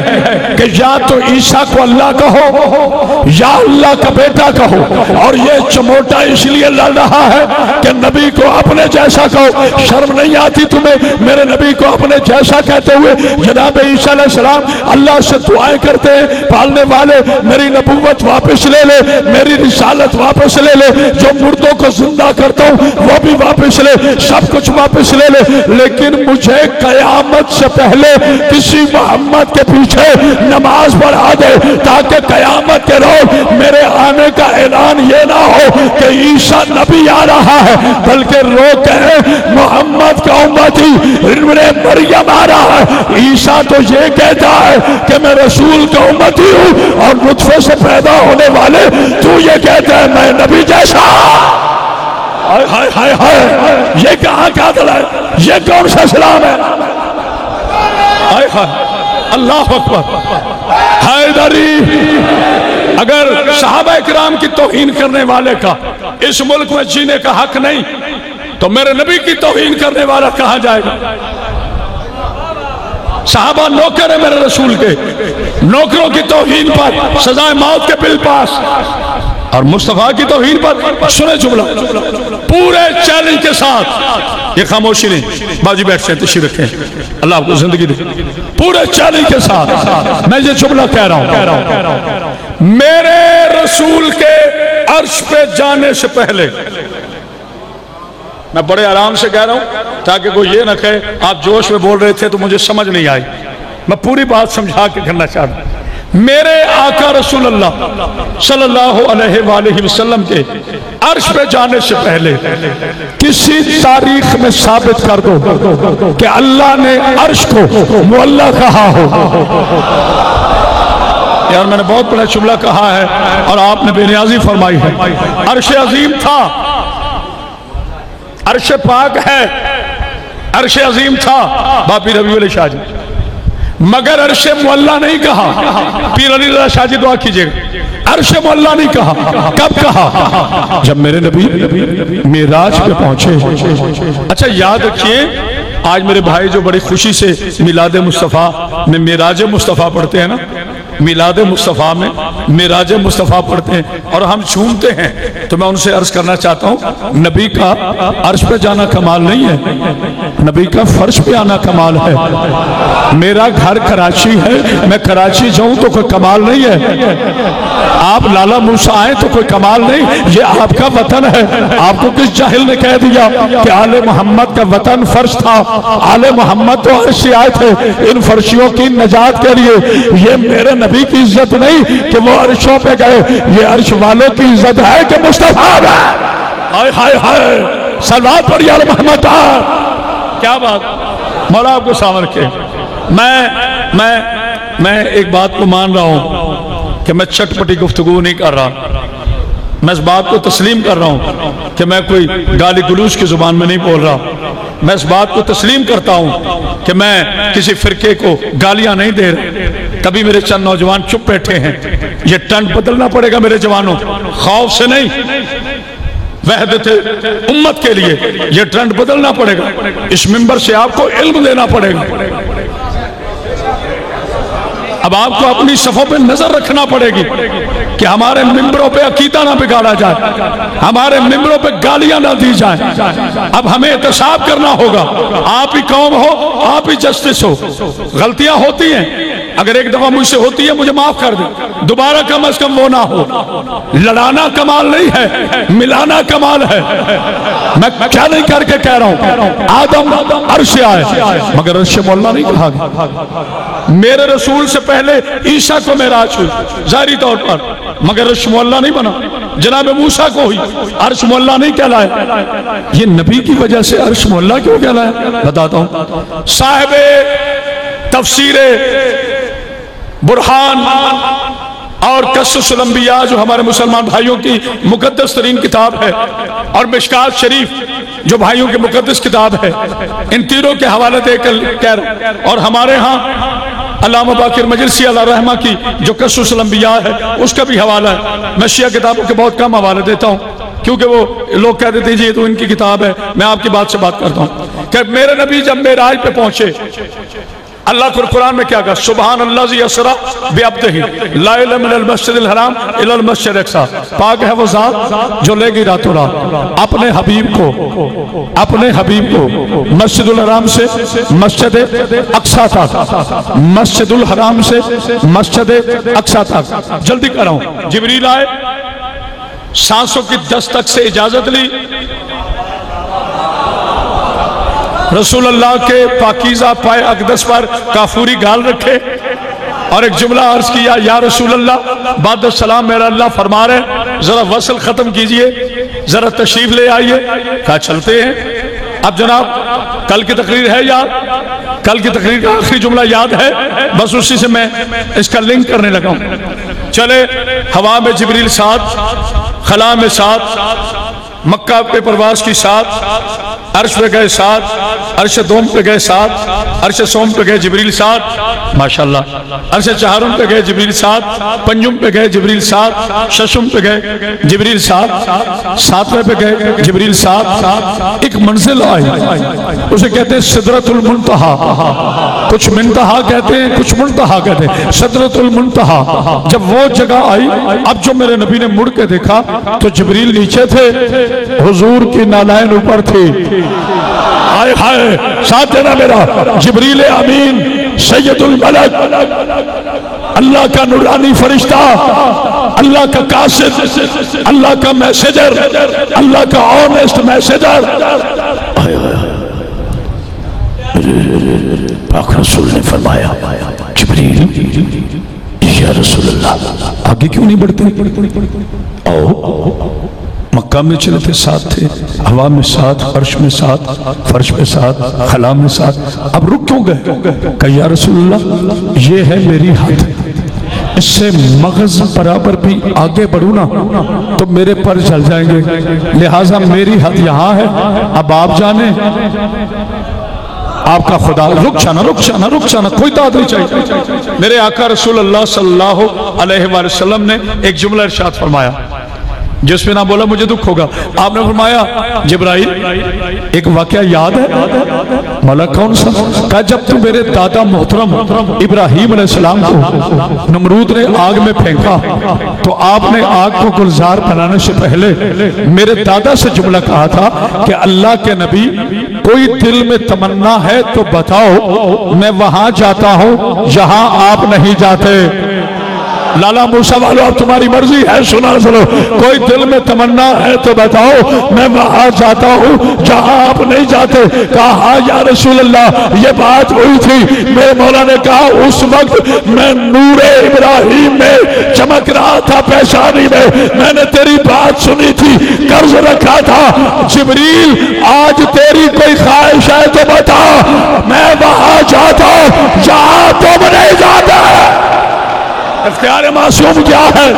कि या तो ईसा को अल्लाह कहो या अल्लाह का बेटा कहो, और ये चमोटा इसलिए लड़ रहा है कि नबी को अपने जैसा कहो। शर्म नहीं आती तुम्हें मेरे नबी को अपने जैसा कहते हुए? जनाब ईसा अलैहिस्सलाम अल्लाह से दुआएं करते हैं, पालने वाले मेरी नबूवत वापस ले ले, मेरी रिसालत वापस ले ले, जो मुर्दों को जिंदा करता हूँ वो भी वापस ले, सब कुछ वापस ले ले, लेकिन मुझे कयामत से पहले किसी मोहम्मद के पीछे नमाज पढ़ा दे, ताकि कयामत के रोज मेरे आने का ऐलान ये ना हो कि ईसा नबी आ रहा है, बल्कि लोग कहे मोहम्मद का उम्मती इब्ने मरियम आ रहा है। ईसा तो ये कहता है कि मैं रसूल का उम्मती हूँ, और नुत्फे से पैदा होने वाले तू ये कहता है मैं नबी जैसा। हाय हाय हाय हाय, ये कहाँ का दल है? ये कौन सा इस्लाम है? हाय हाय, अल्लाह अकबर। हैदरी, अगर सहाबा इकराम की तौहीन करने वाले का इस मुल्क में जीने का हक नहीं, तो मेरे नबी की तौहीन करने वाला कहाँ जाएगा? सहाबा नौकर है मेरे रसूल के, नौकरों की तौहीन पर सजाए मौत के बिल पास, और मुस्तफा की तौहीन पर सुने जुमला पूरे चैलेंज के साथ। ये खामोशी नहीं, बाजी बैठ से तशरीफ रखें, अल्लाह आपको जिंदगी दे। पूरे चैलेंज के साथ मैं ये जुमला कह रहा हूं, मेरे रसूल के अर्श पे जाने से पहले, मैं बड़े आराम से कह रहा हूं ताकि कोई ये ना कहे आप जोश में बोल रहे थे तो मुझे समझ नहीं आई, मैं पूरी बात समझा के करना चाहता हूं। मेरे आका रसूल अल्लाह सल्लल्लाहु अलैहि वसल्लम के अर्श पे जाने से पहले किसी तारीख में साबित कर दो कि अल्लाह ने अर्श को मुअल्ला कहा हो। यार मैंने बहुत बड़ा जुमला कहा है और आपने बेनियाजी फरमाई है। अर्श अजीम था, अर्श पाक है, अर्श अजीम था बापी रबी वाले शाह जी, मगर अर्श मुअल्ला नहीं कहा। पीर अली रज़ा शाह जी दुआ कीजिएगा, अर्श मुअल्ला नहीं कहा। कब कहा? जब मेरे नबी मेराज पे पहुंचे। अच्छा याद रखिए, आज मेरे भाई जो बड़ी खुशी से मिलाद मुस्तफ़ा में मेराज मुस्तफ़ा पढ़ते हैं ना, मिलाद मुस्तफ़ा में मेराज मुस्तफ़ा पढ़ते हैं और हम झूमते हैं, तो मैं उनसे अर्ज करना चाहता हूँ, नबी का अर्श पे जाना कमाल नहीं है, नबी का फर्श पे आना कमाल है। मेरा घर कराची है, मैं कराची जाऊं तो कोई कमाल नहीं है। आप लाला मूसा आए तो कोई कमाल नहीं, ये आपका वतन है। आपको किस जाहिल ने कह दिया कि आले मोहम्मद का वतन फर्श था? आले मोहम्मद तो अर्श से आए थे इन फर्शियों की नजात के लिए। ये मेरे नबी की इज्जत नहीं कि वो अर्शों पे गए, ये अर्श वालों की इज्जत है कि मुस्तफा है। हाय हाय हाय, सलावत पढ़िए आले मोहम्मद। क्या बात, मौला आपको सामर के। मैं एक बात को मान रहा हूं कि मैं चटपटी गुफ्तगू नहीं कर रहा, मैं इस बात को तस्लीम कर रहा हूं कि मैं कोई गाली गलूज की जुबान में नहीं बोल रहा। मैं इस बात को तस्लीम करता हूं कि मैं किसी फिरके को गालियां नहीं दे रहा। कभी मेरे चंद नौजवान चुप बैठे हैं, ये टंट बदलना पड़ेगा मेरे जवानों, खौफ से नहीं, वहदत उम्मत के लिए ये ट्रेंड बदलना पड़ेगा। इस मिंबर से आपको इल्म देना पड़ेगा। अब आपको अपनी सफों पे नजर रखना पड़ेगी कि हमारे मिंबरों पे अकीदा ना बिगाड़ा जाए, हमारे मिंबरों पे गालियां ना दी जाए। अब हमें एहतसाब करना होगा, आप ही कौम हो, आप ही जस्टिस हो। गलतियां होती हैं, अगर एक दफा मुझसे होती है मुझे माफ कर दे, दोबारा कम अज कम वो ना हो। लड़ाना कमाल नहीं है, मिलाना कमाल है। मैं क्या नहीं करके कह रहा हूं, आदम अर्श आए मगर अर्श मौला नहीं कहा। मेरे रसूल से पहले ईसा को मेराज हुई जाहिरी तौर पर, मगर अर्श मौला नहीं बना। जनाब मूसा को हुई, अर्श मौला नहीं कहलाया। ये नबी की वजह से अर्श मौला क्यों कहलाया बताता हूं। साहिबे तफसीरे बुरहान और कसुल अंबिया जो हमारे मुसलमान भाइयों की मुकद्दस तरीन किताब है, और मिशकात शरीफ जो भाइयों की मुकद्दस किताब है, इन तीनों के हवाले देकर, और हमारे यहाँ अल्लामा बाकिर मजलिसी अल्लाह रहमा की जो कसुल अंबिया है उसका भी हवाला है। मैं शिया किताबों के बहुत कम हवाले देता हूँ। क्योंकि वो लोग कह देते हैं जी ये तो इनकी किताब है। मैं आपकी बात से बात करता हूँ कि मेरे नबी जब मेराज पे पहुंचे, अल्लाह कुरान में क्या कहा, सुबहान अल्लाज़ी असरा बिअब्दिही ला इलाहा मिनल मस्जिदिल हराम इलल मस्जिदिल अक़सा, पाक है वो जात जो ले गई रातों रात अपने हबीब को मस्जिदुल हराम से मस्जिद अक़सा तक, मस्जिदुल हराम से मस्जिद अक़सा तक। जल्दी कर रहा हूं, जिब्रील आए, सांसों की दस्तक से इजाजत ली, रसूल अल्लाह के पाकीज़ा पाए अक़दस पर काफूरी गाल रखे और एक जुमला अर्ज किया, या रसूल अल्लाह बाद सलाम मेरा अल्लाह फरमा रहे जरा वसल खत्म कीजिए, जरा तशरीफ ले आइए। कहा चलते हैं। अब जनाब कल की तकरीर है याद, कल की तकरीर का आखिरी जुमला याद है, बस उसी से मैं इसका लिंक करने लगा हूं। चले, हवा में जिब्रील साथ, खला में साथ, मक्का पे परवास की साथ, अर्श पे गए साथ, अर्श दोम पे गए साथ, अर्श सोम पे गए जिब्रील साथ, माशाल्लाह, अर्श चहारुम पे गए जिब्रील साथ, पंजुम पे गए जिब्रील साथ, शशुम पे गए जिब्रील साथ, सातवें पे गए जिब्रील साथ। एक मंजिल आई, उसे कहते हैं सिदरतुल मुंतहा, कुछ मुंतहा कहते हैं, कुछ मुंतहा कहते हैं, सिदरतुल मुंतहा। जब वो जगह आई, अब जो मेरे नबी ने मुड़ के देखा तो जिब्रील नीचे थे, हुजूर की नालायन ऊपर थी। हाय हाय, साथ देना मेरा, जिब्रील अमीन सैयदुल मलक, अल्लाह का नूरानी फरिश्ता, अल्लाह का कासिद, अल्लाह का मैसेजर, अल्लाह का ऑनेस्ट मैसेजर। पाक रसूल ने फरमाया, जिब्रील या रसूल अल्लाह आगे क्यों नहीं बढ़ते? आओ। मक्का में चले थे, साथ थे, हवा में साथ, फर्श में साथ, फर्श पे साथ, खला में साथ। अब रुक क्यों गए? कहा या रसूलल्लाह ये है मेरी हद, इससे मगज बराबर भी आगे बढ़ू ना तो मेरे पर चल जाएंगे, लिहाजा मेरी हद यहाँ है। अब आप जाने आपका खुदा। रुक जाना, रुक जाना, रुक जाना, कोई दाद नहीं चाहिए। मेरे आका रसूल अल्लाह सल्लल्लाहु अलैहि वसल्लम ने एक जुमला इरशाद फरमाया, जिसमें ना बोला मुझे दुख होगा। आपने फरमाया, जिब्राइल एक वाकया याद है? मौला कौन सा? कहा जब तू मेरे दादा मोहतरम इब्राहिम अलैहिस्सलाम को नमरूद ने आग में फेंका तो आपने आग को गुलजार बनाने से पहले मेरे दादा से जुमला कहा था कि अल्लाह के नबी कोई दिल में तमन्ना है तो बताओ, मैं वहां जाता हूं जहां आप नहीं जाते। लाला मूसा वालों अब तुम्हारी मर्जी है, सुना सुनो। कोई दिल में तमन्ना है तो बताओ, मैं वहां जाता हूं जहां आप नहीं जाते। कहा या रसूल अल्लाह ये बात हुई थी। मेरे मौला ने कहा उस वक्त मैं नूरे इब्राहिम में चमक रहा था पेशानी में, मैंने तेरी बात सुनी थी, कर्ज रखा था। जिब्रील आज तेरी कोई ख्वाहिश है तो बता, मैं वहां जाता हूं जहां तुम नहीं जाते। इख्तियार मासूम क्या है?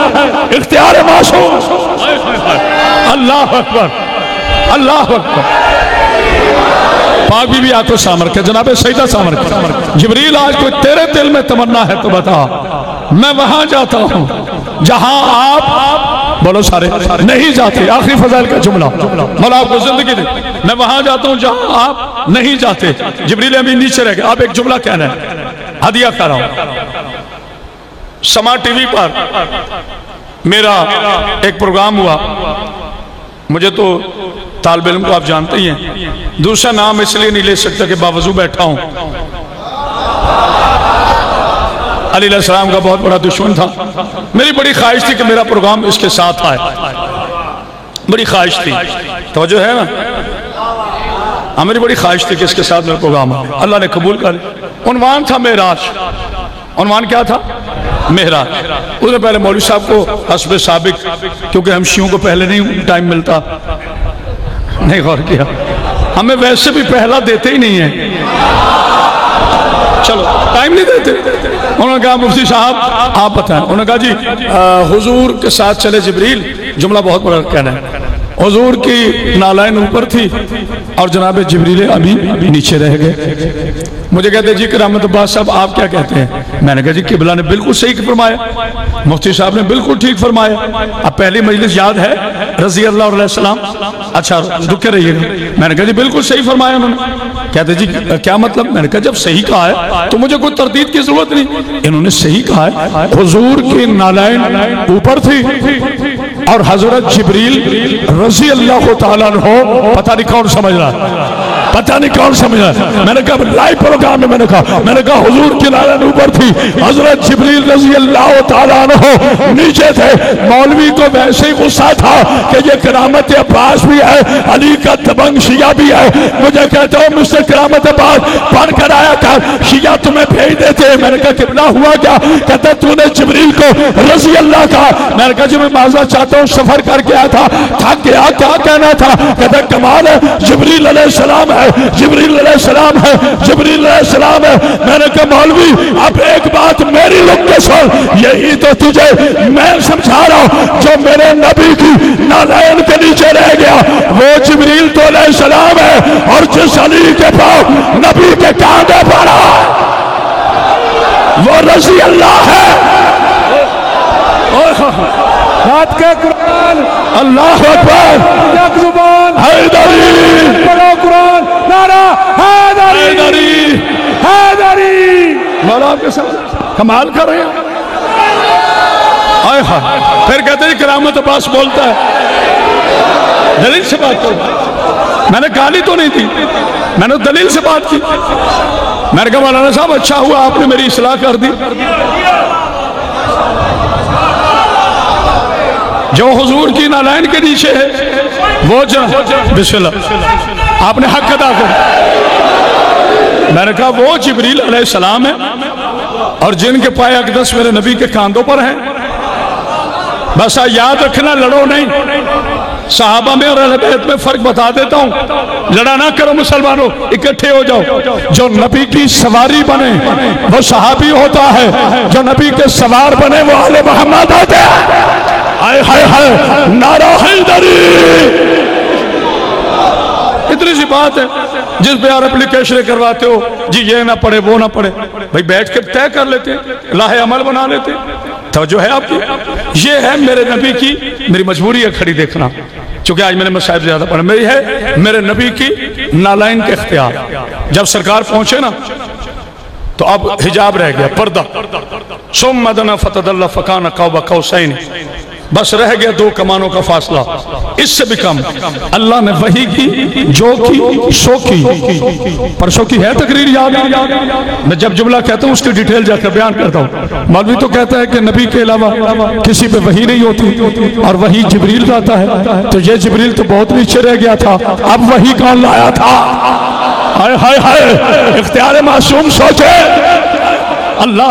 इख्तियार मासूम। अल्लाह अकबर, अल्लाह अकबर। पाक बीबी आको सामर के जनाबे सईदा सामर के, जिब्रील आज कोई तेरे दिल में तमन्ना है तो बता, मैं वहां जाता हूं जहां आप बोलो सारे नहीं जाते। आखिरी फजाइल का जुमला मौला आपको जिंदगी दे, मैं वहां जाता हूं जहां आप नहीं जाते। जिब्रील अमीन नीचे रह गए। आप एक जुमला कहना है, हदिया कर रहा हूं। समा टीवी पर मेरा एक प्रोग्राम हुआ, मुझे तो तालिब इल्म को आप जानते ही हैं, दूसरा नाम इसलिए नहीं ले सकता कि बावजूद बैठा हूं। अली अलैहिस्सलाम का बहुत बड़ा दुश्मन था। मेरी बड़ी ख्वाहिश थी कि मेरा प्रोग्राम इसके साथ आए, बड़ी ख्वाहिश थी। तो जो है ना, मेरी बड़ी ख्वाहिश थी कि इसके साथ मेरा प्रोग्राम आए। अल्लाह ने कबूल कर। उन्वान था मेराज। उन्वान क्या था? मेहराज। उसने पहले मौलवी साहब को हस्बे साबिक, क्योंकि हम शियों को पहले नहीं टाइम मिलता, नहीं गौर किया, हमें वैसे भी पहला देते ही नहीं है, चलो टाइम नहीं देते। उन्होंने कहा मुफ्ती साहब आप बताएं। उन्होंने कहा जी हुजूर के साथ चले जिब्रील। जुमला बहुत बड़ा कहना है। हुजूर की नालायन ऊपर थी, और जनाब जिब्रील अभी नीचे रह गए। मुझे कहते जी करामत अब्बास साहब आप क्या कहते हैं? मैंने कहा जी किबला ने बिल्कुल सही फरमाया, मुफ्ती साहब ने बिल्कुल ठीक फरमाया। अब पहली मजलिस याद है रजी अल्लाह अलैहिस्सलाम, अच्छा रुके रहिएगा। मैंने कहा जी बिल्कुल सही फरमाया उन्होंने। कहते जी क्या मतलब? मैंने कहा जब सही कहा है तो मुझे कोई तरदीद की जरूरत नहीं। इन्होंने सही कहा है, हुजूर की नालायन ऊपर थी और हजरत जिब्रील रजी अल्लाह तआला अन्हु, पता नहीं कौन समझ रहा, पता नहीं कौन समझ रहा। मैंने कहा लाइव प्रोग्राम में मैंने कहा हुजूर की नालायन ऊपर थी, हजरत जिब्रील रजी अल्लाह तआला अन्हु नीचे थे। मौलवी को वैसे ही गुस्सा था कि ये करामत अब्बास भी है, अली का दबंग शिया भी है। मुझे कहते हो मिस्टर करामत अब्बास पढ़ कर आया कर, शिया तुम्हें भेज देते। मैंने कहा कितना हुआ क्या? कहता तूने जिब्रील को रजी अल्लाह का। मैंने कहा जी मैं माजरा चाहता हूँ, सफर करके आया था, थक गया, क्या कहना था? कहता कमाल है, जिब्रील अलैहिस्सलाम है, जिब्रील अलैहिस्सलाम है, जिब्रील अलैहिस्सलाम है। मैंने कहा मौलवी अब एक बात मेरी लोग के सुन, यही तो तुझे मैं समझा रहा हूँ, जो मेरे नबी की नालायन के नीचे रह गया वो जिब्रील तो अलैहिस्सलाम है, और जिस अली के पाँव नबी के कांधे पड़ा वो रजी अल्लाह है। रात के कुरान अल्लाह अकबर, जुबान हैदरी, पढ़ो कुरान, नारा हैदरी हैदरी। मौला आपके साथ कमाल कर रहे हैं। आए हाय, फिर कहते हैं करामत अब्बास बोलता है, दलील से बात करो। मैंने गाली तो नहीं दी, मैंने दलील से बात की। मैंने कहा मौलाना साहब अच्छा हुआ आपने मेरी इस्लाह कर दी। जो हुजूर की नालायन के नीचे है वो बिस्मिल्लाह आपने हक अदा कर। मैंने कहा वो जिब्रील अलैहिस्सलाम है और जिनके पाए अक़दस मेरे नबी के कांधों पर हैं। बस याद रखना, लड़ो नहीं। सहाबा में और अहले बैत में फर्क बता देता हूँ, लड़ा ना करो मुसलमानों, इकट्ठे हो जाओ। जो नबी की सवारी बने वो सहाबी होता है, जो नबी के सवार बने वो आले मोहम्मद होते हैं। हाय हाय हाय, नारा हैदरी। इतनी सी बात है जिस पे यार एप्लीकेशन करवाते हो जी, ये ना पढ़े वो ना पढ़े, भाई बैठ के तय कर लेते, लाहे अमल बना लेते। तो जो है आपकी ये है मेरे नबी की, मेरी मजबूरी है खड़ी देखना, क्योंकि आज मैंने मसाइब ज्यादा पढ़े। मेरी है मेरे नबी की नालायन के इख्तियार। जब सरकार पहुंचे ना तो अब हिजाब रह गया, पर्दा। सुम्मा मदना फतदल्ला फकाना कौबा कौसैन, बस रह गया 2 कमानों का फासला, इससे भी कम। अल्लाह ने वही की जो की सो की, परसों की है तकरीर याद। मैं जब जुमला कहता हूँ उसकी डिटेल जाकर बयान करता हूँ। मौलवी तो कहता है कि नबी के अलावा किसी पे वही नहीं होती और वही जिब्रील लाता है, तो ये जिब्रील तो बहुत नीचे रह गया था, अब वही कौन लाया था? हाय हाय हाय, इख्तियार मासूम सोचे अल्लाह,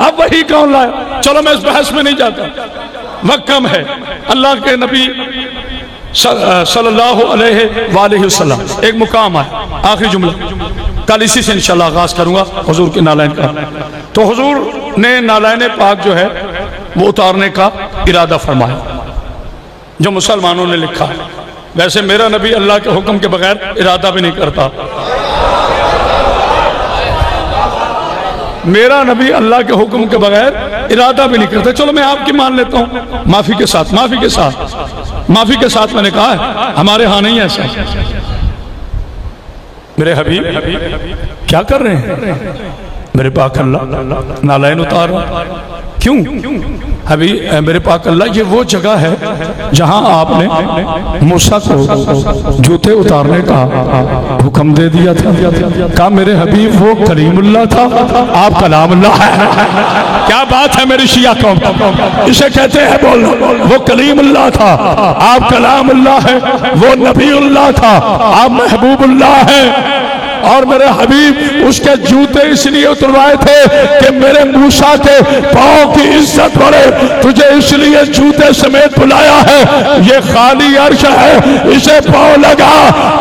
अब वही कौन लाया? चलो मैं इस बहस में नहीं जाता, वक्त कम है। अल्लाह के नबी सल्लल्लाहु अलैहि वसल्लम एक मुकाम है, आखिरी जुमला, कल इसी से इंशाल्लाह आगाज करूंगा हुजूर के नालायन का। तो हुजूर ने नालायन पाक जो है वो उतारने का इरादा फरमाया, जो मुसलमानों ने लिखा है। वैसे मेरा नबी अल्लाह के हुक्म के बगैर इरादा भी नहीं करता। मेरा नबी अल्लाह के हुक्म के बगैर इरादा भी नहीं करता। चलो मैं आपकी मान लेता हूँ, माफी के साथ, माफी के साथ, माफी के साथ मैंने कहा है हमारे यहाँ नहीं ऐसा। मेरे हबीब क्या कर रहे हैं? मेरे पाक अल्लाह नालायन उतार रहा। क्यों हबी मेरे पाक अल्लाह, ये वो जगह है जहां आपने मूसा को जूते उतारने का हुक्म दे दिया था। कहा मेरे हबीब वो कलीमुल्लाह था, आप कलामुल्लाह है। क्या बात है मेरी शिया कौम, इसे कहते हैं बोलना। वो कलीमुल्लाह था, आप कलामुल्लाह है। वो नबीउल्लाह था, आप महबूबुल्लाह है। और मेरे हबीब उसके जूते इसलिए उतरवाए थे कि मेरे मूसा के पाँव की इज्जत बढ़े, तुझे इसलिए जूते समेत बुलाया है। ये खाली अर्श है, इसे पाँव लगा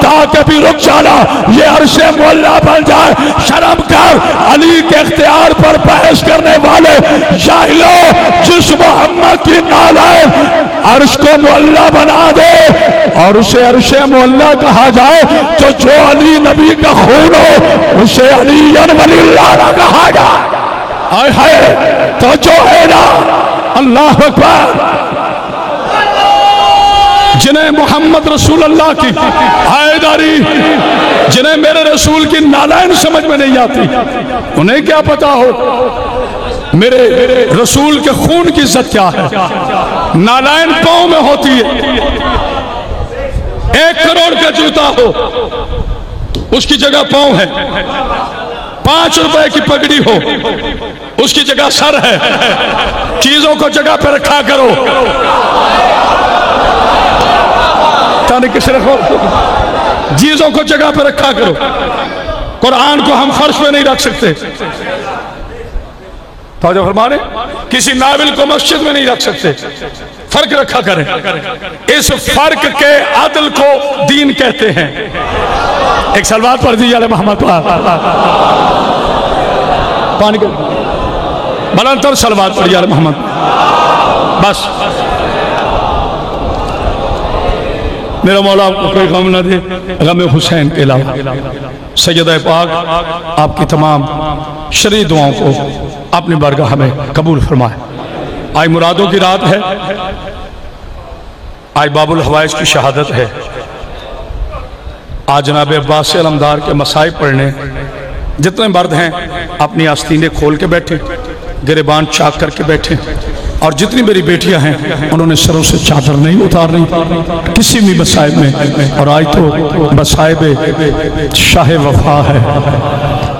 ताकि भी रुक जाना, ये अर्शे मोहल्ला बन जाए। शर्म कर, अली के इख्तियार पर बहस करने वाले जाहिलो, जिस मोहम्मद की नालायक अर्श को मोहल्ला बना दे और उसे अर्शे मोहल्ला कहा जाए, तो जो अली नबी का खून हो उसे अलीयन वलील्लाह ना कहा जाए। हाय हाय, तो जो है ना, अल्लाह अकबर, जिन्हें मोहम्मद रसूल अल्लाह की हैदरी, जिन्हें मेरे रसूल की नालायन समझ में नहीं आती, उन्हें क्या पता हो मेरे रसूल के खून की इज्जत क्या है। नालायन पाँव में होती है। 1 करोड़ का जूता हो, उसकी जगह पाँव है। 5 रुपए की पगड़ी हो, उसकी जगह सर है। चीजों को जगह पर रखा करो। ताने किस रखो, चीजों को जगह पर रखा करो। कुरान को हम फर्श पे नहीं रख सकते, तो जो फरमाने, किसी नाविल को मस्जिद में नहीं रख सकते। फर्क रखा करें। इस फर्क के अदल को दीन कहते हैं। एक सलवात पढ़ दीजिए मोहम्मद पानी के बलंतर सलवात पढ़िए मोहम्मद। बस मेरा मौला आपको कोई गम न दे, गम हुसैन के अलावा। सैयदा पाक आपकी तमाम शरीय दुआओं को अपनी बारगाह में कबूल फरमाए। आज मुरादों की रात है, आज बाबुल हवाइज की शहादत है। आज जनाब अब्बास से अलमदार के मसाइब पढ़ने जितने मर्द हैं अपनी आस्तीनें खोल के बैठे, गिरेबान चाक करके बैठे, और जितनी मेरी बेटियां हैं उन्होंने सरों से चादर नहीं उतारनी किसी भी मसाइब में। और आज तो मसाइब शाह वफा है,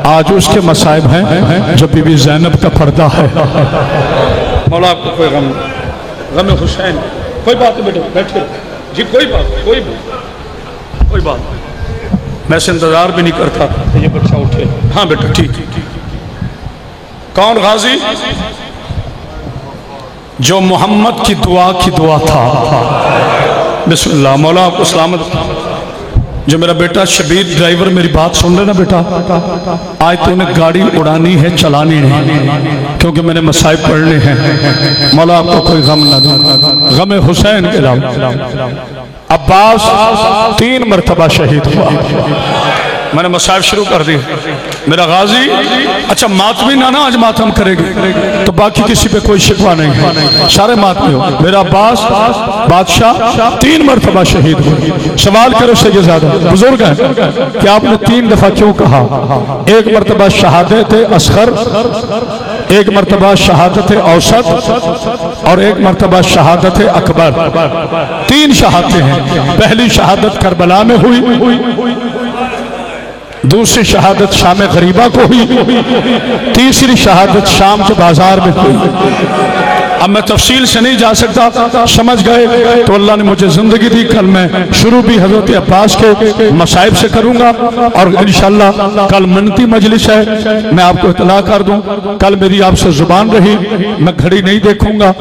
आज उसके मसाइब हैं जो बीबी ज़ैनब का पर्दा है। मौला आपको कोई गम हुसैन, कोई बात नहीं बेटे, बैठे जी, कोई बात मैं से इंतजार भी नहीं करता ये बच्चा उठे। हाँ बेटा ठीक। कौन गाजी? जो मोहम्मद की दुआ था। बिस्मिल्लाह। मौला आपको सलामत। जो मेरा बेटा शबीर ड्राइवर, मेरी बात सुन लेना बेटा, आज तूने गाड़ी उड़ानी है, चलानी नहीं, क्योंकि मैंने मसाइब पढ़ने हैं। मौला आपको कोई गम ना दे। गम हुसैन के अलावा अब्बास 3 मरतबा शहीद हुआ। मैंने मसाइब शुरू कर दी। मेरा गाजी, अच्छा मातमी ना आज मातम करेगी तो बाकी किसी पे कोई शिकवा नहीं है, सारे मातमी हो। मेरा अब्बास बादशाह 3 मरतबा शहीद हुए। सवाल करो सैयदजादा बुजुर्ग हैं कि आपने 3 दफा क्यों कहा? 1 मरतबा शहादत असगर, 1 मरतबा शहादत औसत और 1 मरतबा शहादत अकबर। 3 शहादतें हैं। पहली शहादत करबला में हुई, दूसरी शहादत शाम गरीबा को हुई, तीसरी शहादत शाम के बाजार में हुई। अब मैं तफसील से नहीं जा सकता, समझ गए तो अल्लाह ने मुझे जिंदगी दी। कल मैं शुरू भी हजरत अब्बास के मसाइब से करूंगा और इंशाअल्लाह कल मनती मजलिस है। मैं आपको इतला कर दूं, कल मेरी आपसे जुबान रही, मैं घड़ी नहीं देखूंगा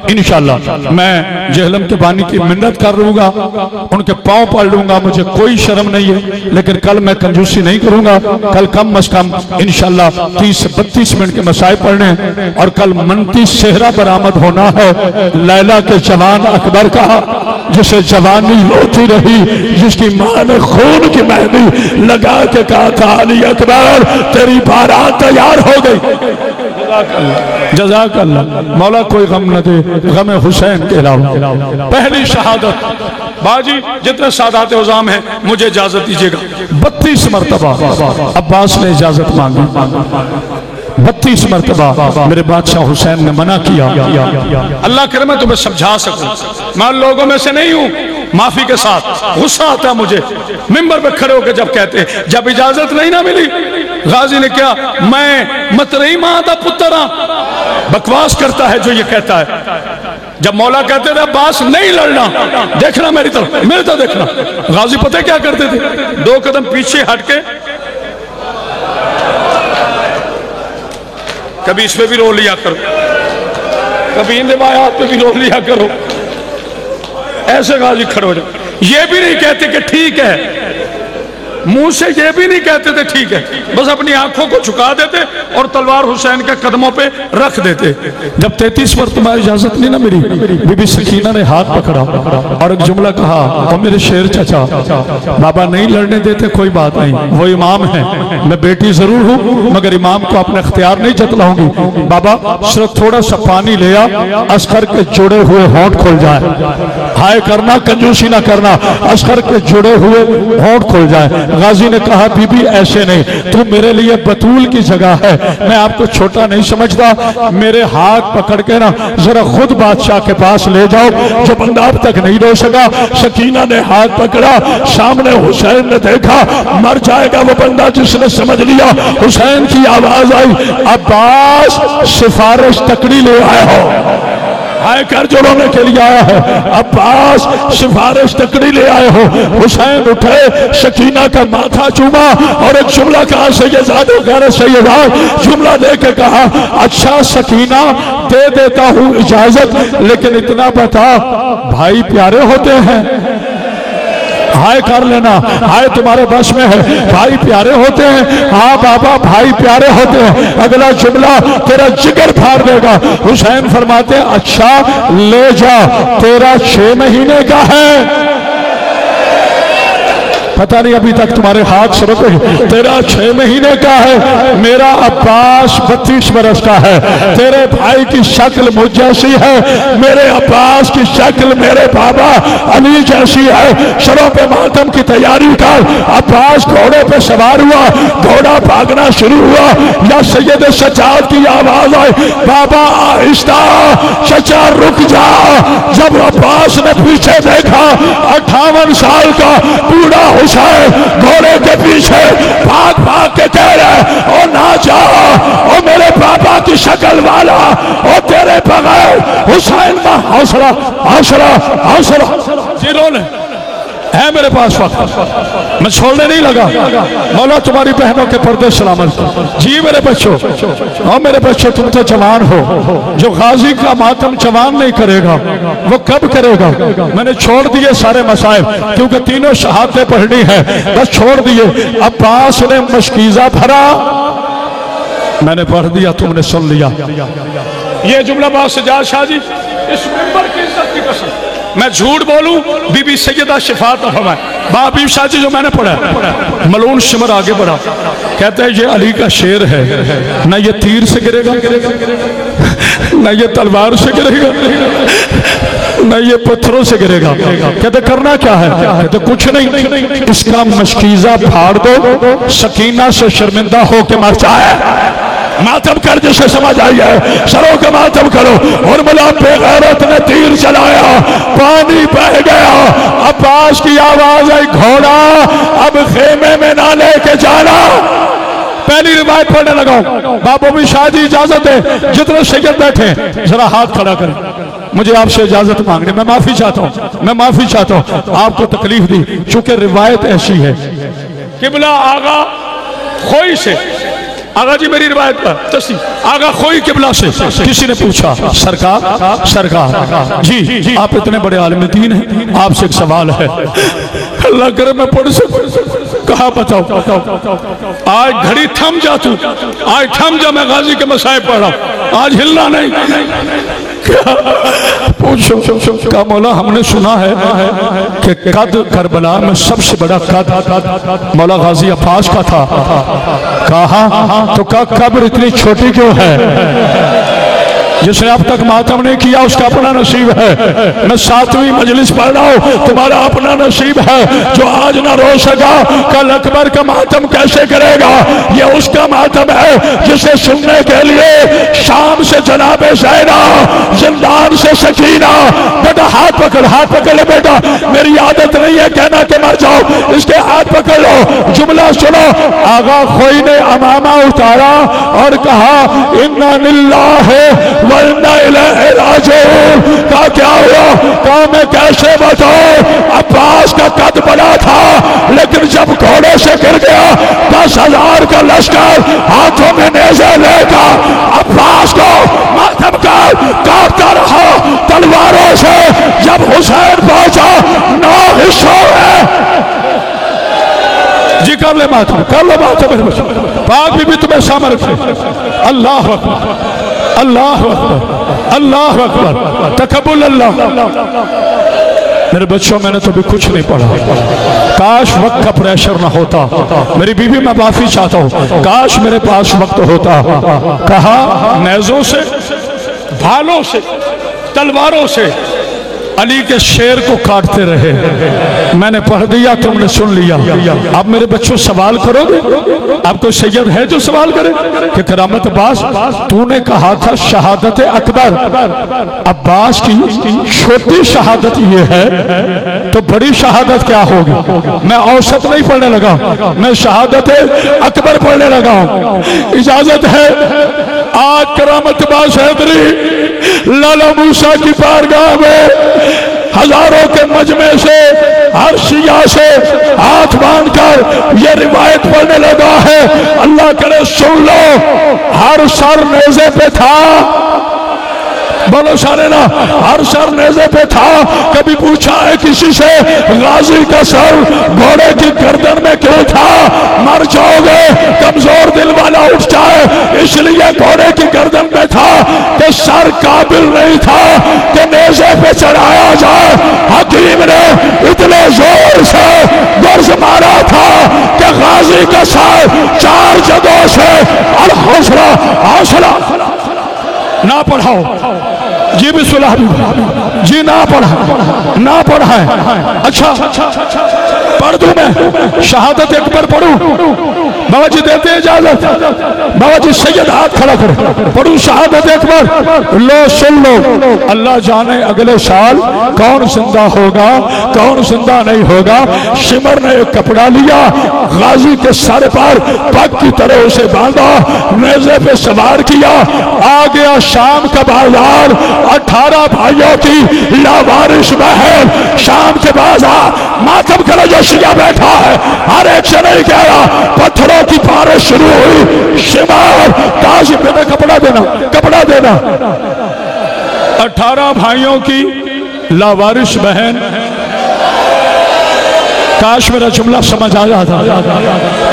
इंशाअल्लाह। मैं जहलम के बानी की मिन्नत कर लूंगा, उनके पाँव पढ़ लूंगा, मुझे कोई शर्म नहीं है, लेकिन कल मैं कंजूसी नहीं करूंगा। कल कम अज कम इंशाअल्लाह 30 से 32 मिनट के मसाइब पढ़ने, और कल मनती सेहरा बरामद होना है लैला के जवान अकबर का, जिसे जवानी होती रही, जिसकी मां ने खून की मेहंदी लगा के कहा था अली अकबर तेरी बारात तैयार हो गई। जज़ाकल्लाह। मौला कोई गम न दे, गम हुसैन के अलावा। पहली शहादत बाजी, जितने सादात उज़ाम हैं मुझे इजाजत दीजिएगा। 32 मरतबा अब्बास ने इजाजत मांगी, 32 मरतबा मेरे बादशाह हुसैन ने मना किया। अल्लाह करे मैं तुम्हें समझा सकूं, मैं लोगों में से नहीं हूं। माफी के साथ गुस्सा आता मुझे मिंबर पे खड़े होकर जब कहते, जब इजाजत नहीं ना मिली, गाजी ने क्या, मैं मतरई मां दा पुत्रा, बकवास करता है जो ये कहता है। जब मौला कहते थे अब्बास नहीं लड़ना, देखना मेरी तरफ, मेरी तरफ देखना, गाजी पता क्या करते थे, 2 कदम पीछे हट के कभी इस पे भी रो लिया करो, कभी इन रिवायात पे भी रो लिया करो। ऐसे गाजी खड़े हो जाओ। ये भी नहीं कहते कि ठीक है, मुंह से ये भी नहीं कहते थे ठीक है, बस अपनी आंखों को झुका देते और तलवार हुसैन के कदमों पे रख देते। जब 33 मरतबा इजाजत नहीं ना मिली, बीबी सकीना ने हाथ पकड़ा और एक जुमला कहा, वो मेरे शेर चाचा, बाबा नहीं लड़ने देते कोई बात नहीं, वो इमाम है, मैं बेटी जरूर हूँ मगर इमाम को अपना इख्तियार नहीं जतलाऊंगी। बाबा सिर्फ थोड़ा सा पानी ले आ, अस्कर के जुड़े हुए होंठ खुल जाए, हाय करना कंजूसी ना करना, अस्कर के जुड़े हुए होंठ खुल जाए। गाजी ने कहा बीबी ऐसे नहीं, तू मेरे लिए बतूल की जगह है, मैं आपको छोटा नहीं समझता, मेरे हाथ पकड़ के ना जरा खुद बादशाह के पास ले जाओ, जो बंदा अब तक नहीं रो सका। सकीना ने हाथ पकड़ा, सामने हुसैन ने देखा, मर जाएगा वो बंदा जिसने समझ लिया। हुसैन की आवाज आई, अब्बास सिफारिश तकड़ी ले आए हो, हाय कर जो रोने के लिए आया है, अब्बास सिफारिश तकड़ी ले आए हो। हुसैन उठे, सकीना का माथा चूमा और एक जुमला कहा, सैयदादो गैर सैयदा, जुमला दे के कहा, अच्छा सकीना दे देता हूँ इजाजत, लेकिन इतना बता भाई प्यारे होते हैं, हाय कर लेना, हाय तुम्हारे बस में है, भाई प्यारे होते हैं। हाँ बाबा भाई प्यारे होते हैं, अगला जुमला तेरा जिगर फाड़ देगा। हुसैन फरमाते हैं अच्छा ले जा, तेरा 6 महीने का है, पता नहीं अभी तक तुम्हारे हाथ सरक गए, तेरा 6 महीने का है, मेरा अब्बास 32 बरस का है, तेरे भाई की शक्ल मुझ जैसी है, मेरे अब्बास की शक्ल मेरे बाबा अली जैसी है। शरों पे मातम की तैयारी कर। अब्बास घोड़े पे सवार हुआ, घोड़ा भागना शुरू हुआ, या सैयद सज्जाद की आवाज आई, बाबा आहिस्ता, चचा रुक जा। जब अब्बास ने पीछे देखा, 58 साल का बूढ़ा घोड़े के पीछे भाग भाग के कह रहे, ओ ना जा, ओ मेरे पापा की शक्ल वाला, ओ तेरे बगैर हुसैन का हौसला हौसला हौसला। जिन्होंने है मेरे पास वक्त, मैं छोड़ने नहीं लगा। मौला तुम्हारी बहनों के पर्दे सलामत। जी मेरे बच्चों, और मेरे बच्चों तुम तो जवान हो, जो गाजी का मातम जवान नहीं करेगा वो कब करेगा। मैंने छोड़ दिए सारे मसाइब, क्योंकि तीनों शहादतें पढ़नी है, बस छोड़ दिए। अब्बास ने मशकीजा भरा, मैंने पढ़ दिया, तुमने सुन लिया। ये जुमला बात सज्जाद शाह जी, इस मेंबर की इज्जत की कसम, मैं झूठ बोलूं बीबी सैयदा शिफात फरमाए, बाबी शाह जी जो मैंने पढ़ा, मलून शिमर आगे बढ़ा, कहते हैं ये अली का शेर है, ना ये तीर से गिरेगा, ना ये तलवार से गिरेगा, ना ये पत्थरों से गिरेगा। कहते करना क्या है, कहते कुछ नहीं, इसका मशकीजा फाड़ दो, सकीना से शर्मिंदा हो के मर जाए। मातम कर जिसे समझ आई है, सरों का मातम करो। और मुला बेगैरत ने तीर चलाया, पानी बह गया। अब्बास की आवाज आई, घोड़ा अब खेमे में ना लेके जाना। पहली रिवायत पढ़ने लगाओ। बाबू भी शाह जी इजाजत है, जितने सैयद बैठे जरा हाथ खड़ा करें, मुझे आपसे इजाजत मांगनी, मैं माफी चाहता हूँ, मैं माफी चाहता हूँ, आपको तकलीफ दी, चूंकि रिवायत ऐसी है। किबला आगा खोई से, आगा जी मेरी रिवायत पर तस्सी, आगा खोई किबला से किसी ने पूछा, सरकार सरकार जी आप इतने बड़े आलिम दीन हैं, आपसे एक सवाल है, अल्लाह करे मैं पढ़ सकूं। कहा बताओ। आज घड़ी थम जा, तू आज थम जा, मैं गाजी के मसाइब पढ़ रहा हूं, आज हिलना नहीं। पूछो का मौला, हमने सुना है कि कद करबला में सबसे बड़ा कद मौला गाजी अब्बास का था। कहा तो का कब्र इतनी छोटी क्यों है? जिसने अब तक मातम नहीं किया उसका अपना नसीब है। मैं 7वीं मजलिस पढ़ रहा हूँ, तुम्हारा अपना नसीब है। जो आज ना रो सका कल अकबर का मातम कैसे करेगा? ये उसका मातम है जिसे सुनने के लिए शाम से जनाबे ज़ैना, जिंदान से सकीना। बेटा हाथ पकड़ ले बेटा, मेरी आदत नहीं है कहना कि मर जाओ, इसके हाथ पकड़ लो। जुमला सुनो, आगा खोई ने अमामा उतारा और कहा इन्ना लिल्लाहि व इन्ना इलैहि राजिऊन। का क्या हुआ? कहा मैं कैसे बताऊं, अब्बास का कद बड़ा था लेकिन जब घोड़े से गिर गया 10,000 का लश्कर हाथों में नेज़े लेकर अब्बास जब हुसैन पहुंचा 9 हिस्सों में। जी कर ले मातम, कर लो मातम मेरे बच्चों। पाक भी तुम्हें सामर रखे। अल्लाह अकबर, अल्लाह अकबर, अल्लाह अकबर, तकब्बुल अल्लाह। मेरे बच्चों मैंने तो भी कुछ नहीं पढ़ा। काश वक्त का प्रेशर ना होता। मेरी बीवी मैं माफी चाहता हूँ, काश मेरे पास वक्त होता। कहा नेज़ों से, भालों से, तलवारों से अली के शेर को काटते रहे। मैंने पढ़ दिया, तुमने सुन लिया। अब मेरे बच्चों सवाल करोगे? अब कोई सैयद है जो सवाल करे कि करामत अब्बास तूने कहा था शहादत अकबर, अब्बास की छोटी शहादत ये है तो बड़ी शहादत क्या होगी? मैं औसत नहीं पढ़ने लगा, मैं शहादत अकबर पढ़ने लगा हूं। इजाजत है आज करामत अब्बास हैदरी लाला मूसा की बारगाह में हजारों के मजमे से हर शिया से हाथ बांधकर ये रिवायत पढ़ने लगा है। अल्लाह करे सुन लो, हर सर नेज़े पे था। बोलो सारे ना, हर सर नेज़े पे था। कभी पूछा है किसी से गाजी का सर घोड़े की गर्दन में क्यों था? मर जाओगे, कमजोर दिल वाला उठ जाए, इसलिए घोड़े की गर्दन में था कि सर काबिल नहीं था कि नेज़े पे चढ़ाया जाए। हकीम ने इतने जोर से गुर्ज मारा था कि गाजी का सर 4 जगहों से और हौसला हौसला ना पढ़ाओ जी, बिस्मिल्लाह जी, ना पढ़ा, ना पढ़ा है। अच्छा पढ़ दूं मैं शहादत अकबर पढ़ूं? बाबा जी देते इजाजत? बाबा जी सैयद हाथ खड़ा करें, पढ़ूं शहादत अकबर? लो सुन लो, अल्लाह जाने अगले साल कौन जिंदा होगा कौन जिंदा नहीं होगा। शिमर ने एक कपड़ा लिया, गाजी के सर पर पग की तरह उसे बांधा, नेज़े पे सवार किया। आ गया शाम का बाजार, 18 भाइयों की लावारिश बहन शाम के बाजार। मातम करो जो शिया बैठा है, हर एक से नहीं कह रहा। पत्थरों की बारिश शुरू हुई। शिमार काश पे कपड़ा देना, कपड़ा देना। 18 भाइयों की लावारिश बहन, काश मेरा जुमला समझ आ जाता।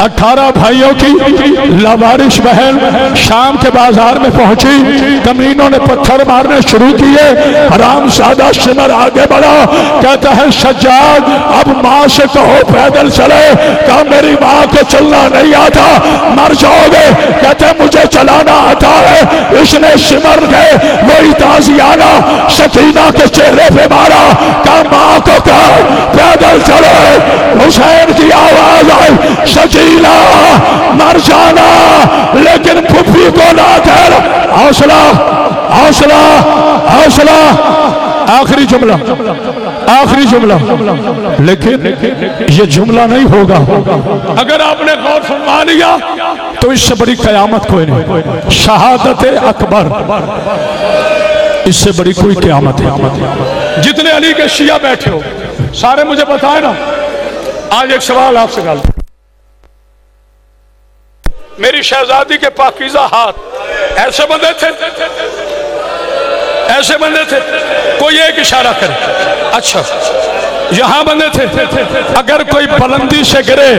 18 भाइयों की लावारिश बहन शाम के बाजार में पहुंची। कमीनों ने पत्थर मारने शुरू किए। हराम सादा शिमर आगे बढ़ा, कहता है सज्जाद अब माँ से कहो पैदल चले। कहा मेरी माँ को चलना नहीं आता, मर जाओगे। कहते मुझे चलाना आता है। इसने शिमर ने वही ताजियाना सकीना के चेहरे पे मारा। कहा माँ को कहा पैदल चलो। हुसैन की आवाज आई, सकीना मर जाना लेकिन फुफी को ना कर। हौसला हौसला हौसला। आखिरी जुमला, आखिरी जुमला। लेकिन ये जुमला नहीं होगा। अगर आपने गौर फरमा लिया तो इससे बड़ी कयामत कोई नहीं। शहादत अकबर, इससे बड़ी कोई कयामत है। जितने अली के शिया बैठे हो सारे मुझे बताए ना। आज एक सवाल आपसे कर, मेरी शहजादी के पाकीज़ा हाथ ऐसे बंधे थे, ऐसे बंधे थे? कोई एक इशारा करे। अच्छा यहां बंधे थे। अगर कोई बुलंदी से गिरे,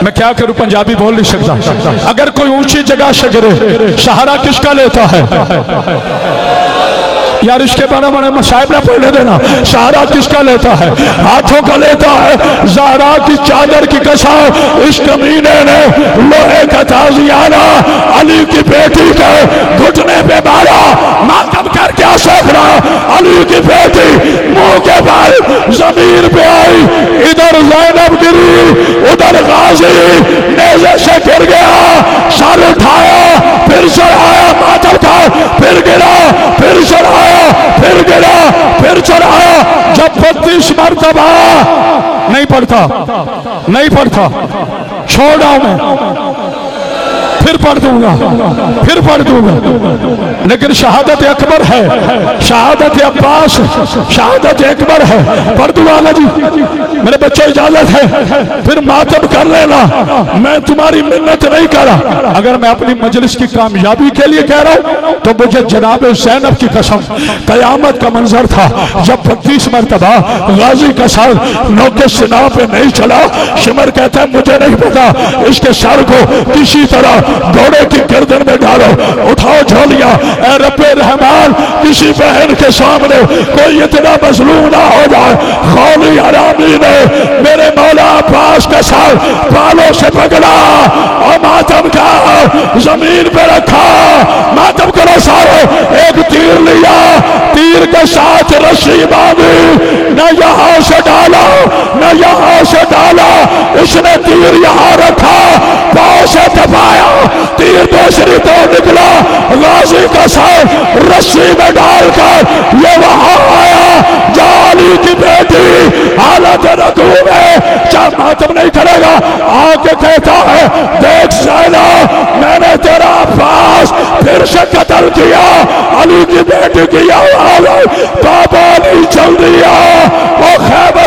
मैं क्या करूं पंजाबी बोल नहीं सकता। अगर कोई ऊंची जगह से गिरे, सहारा किसका लेता है? यार इसके बारे में मसाइब ना पढ़ने देना। सहारा किसका लेता है? हाथों का लेता है। ज़हरा की चादर की कसम इस कमीने ने लोहे का ताजियाना अली की बेटी के घुटने पे मारा। मातम कर क्या सोच रहा? अली की बेटी मुंह के बल जमीन पे आई। इधर ज़ैनब गिरी, उधर गाजी नेज़े से गिर गया। सर उठाया, फिर चढ़ाया मातम का, फिर गिरा, फिर चढ़ाया, फिर गिरा, फिर चढ़ाया। जब 32 मरतबा नहीं पढ़ता, नहीं पढ़ता, छोड़ रहा हूं मैं, फिर पढ़ दूंगा। दूंगा, फिर पढ़ दूंगा, लेकिन शहादत अकबर है, शहादत अब्बास, शहादत अकबर है, पढ़ दूंगा जी। मेरे बच्चों इजाजत है, फिर मातम कर लेना, मैं तुम्हारी मिन्नत नहीं कर रहा। अगर मैं अपनी मजलिस की कामयाबी के लिए कह रहा हूं तो मुझे जनाब ज़ैनब की कसम, कयामत का मंजर था जब 32 मरतबा गाजी का सर नौके सिना पे नहीं चला। शिमर कहता है मुझे नहीं पता, इसके सर को किसी तरह घोड़े की गर्दन में डालो, उठाओ झोलिया। ऐ रब्बे रहमान, किसी बहन के सामने कोई इतना मजलूम ना हो जाए। खौली हरामी ने मेरे मौला अब्बास का सर बालों से पकड़ा और मातम का जमीन पे रखा। मातम करो सारो, एक तीर लिया, तीर के साथ रस्सी बांधी, न यहां से डाला न यहां से डाला, उसने तीर यहां रखा, पांव से दबाया, तीर दूसरी तो निकला। गाजी का सर रस्सी में डालकर ये वहां आया, जाली की बेटी हालत रकू में, चाहे मातम नहीं करेगा, आके कहता है देख ज़ैना, मैंने तेरा अब्बास फिर से कत्ल किया, अली की बेटी की आवाज बाबा नहीं चल दिया, वो खैबर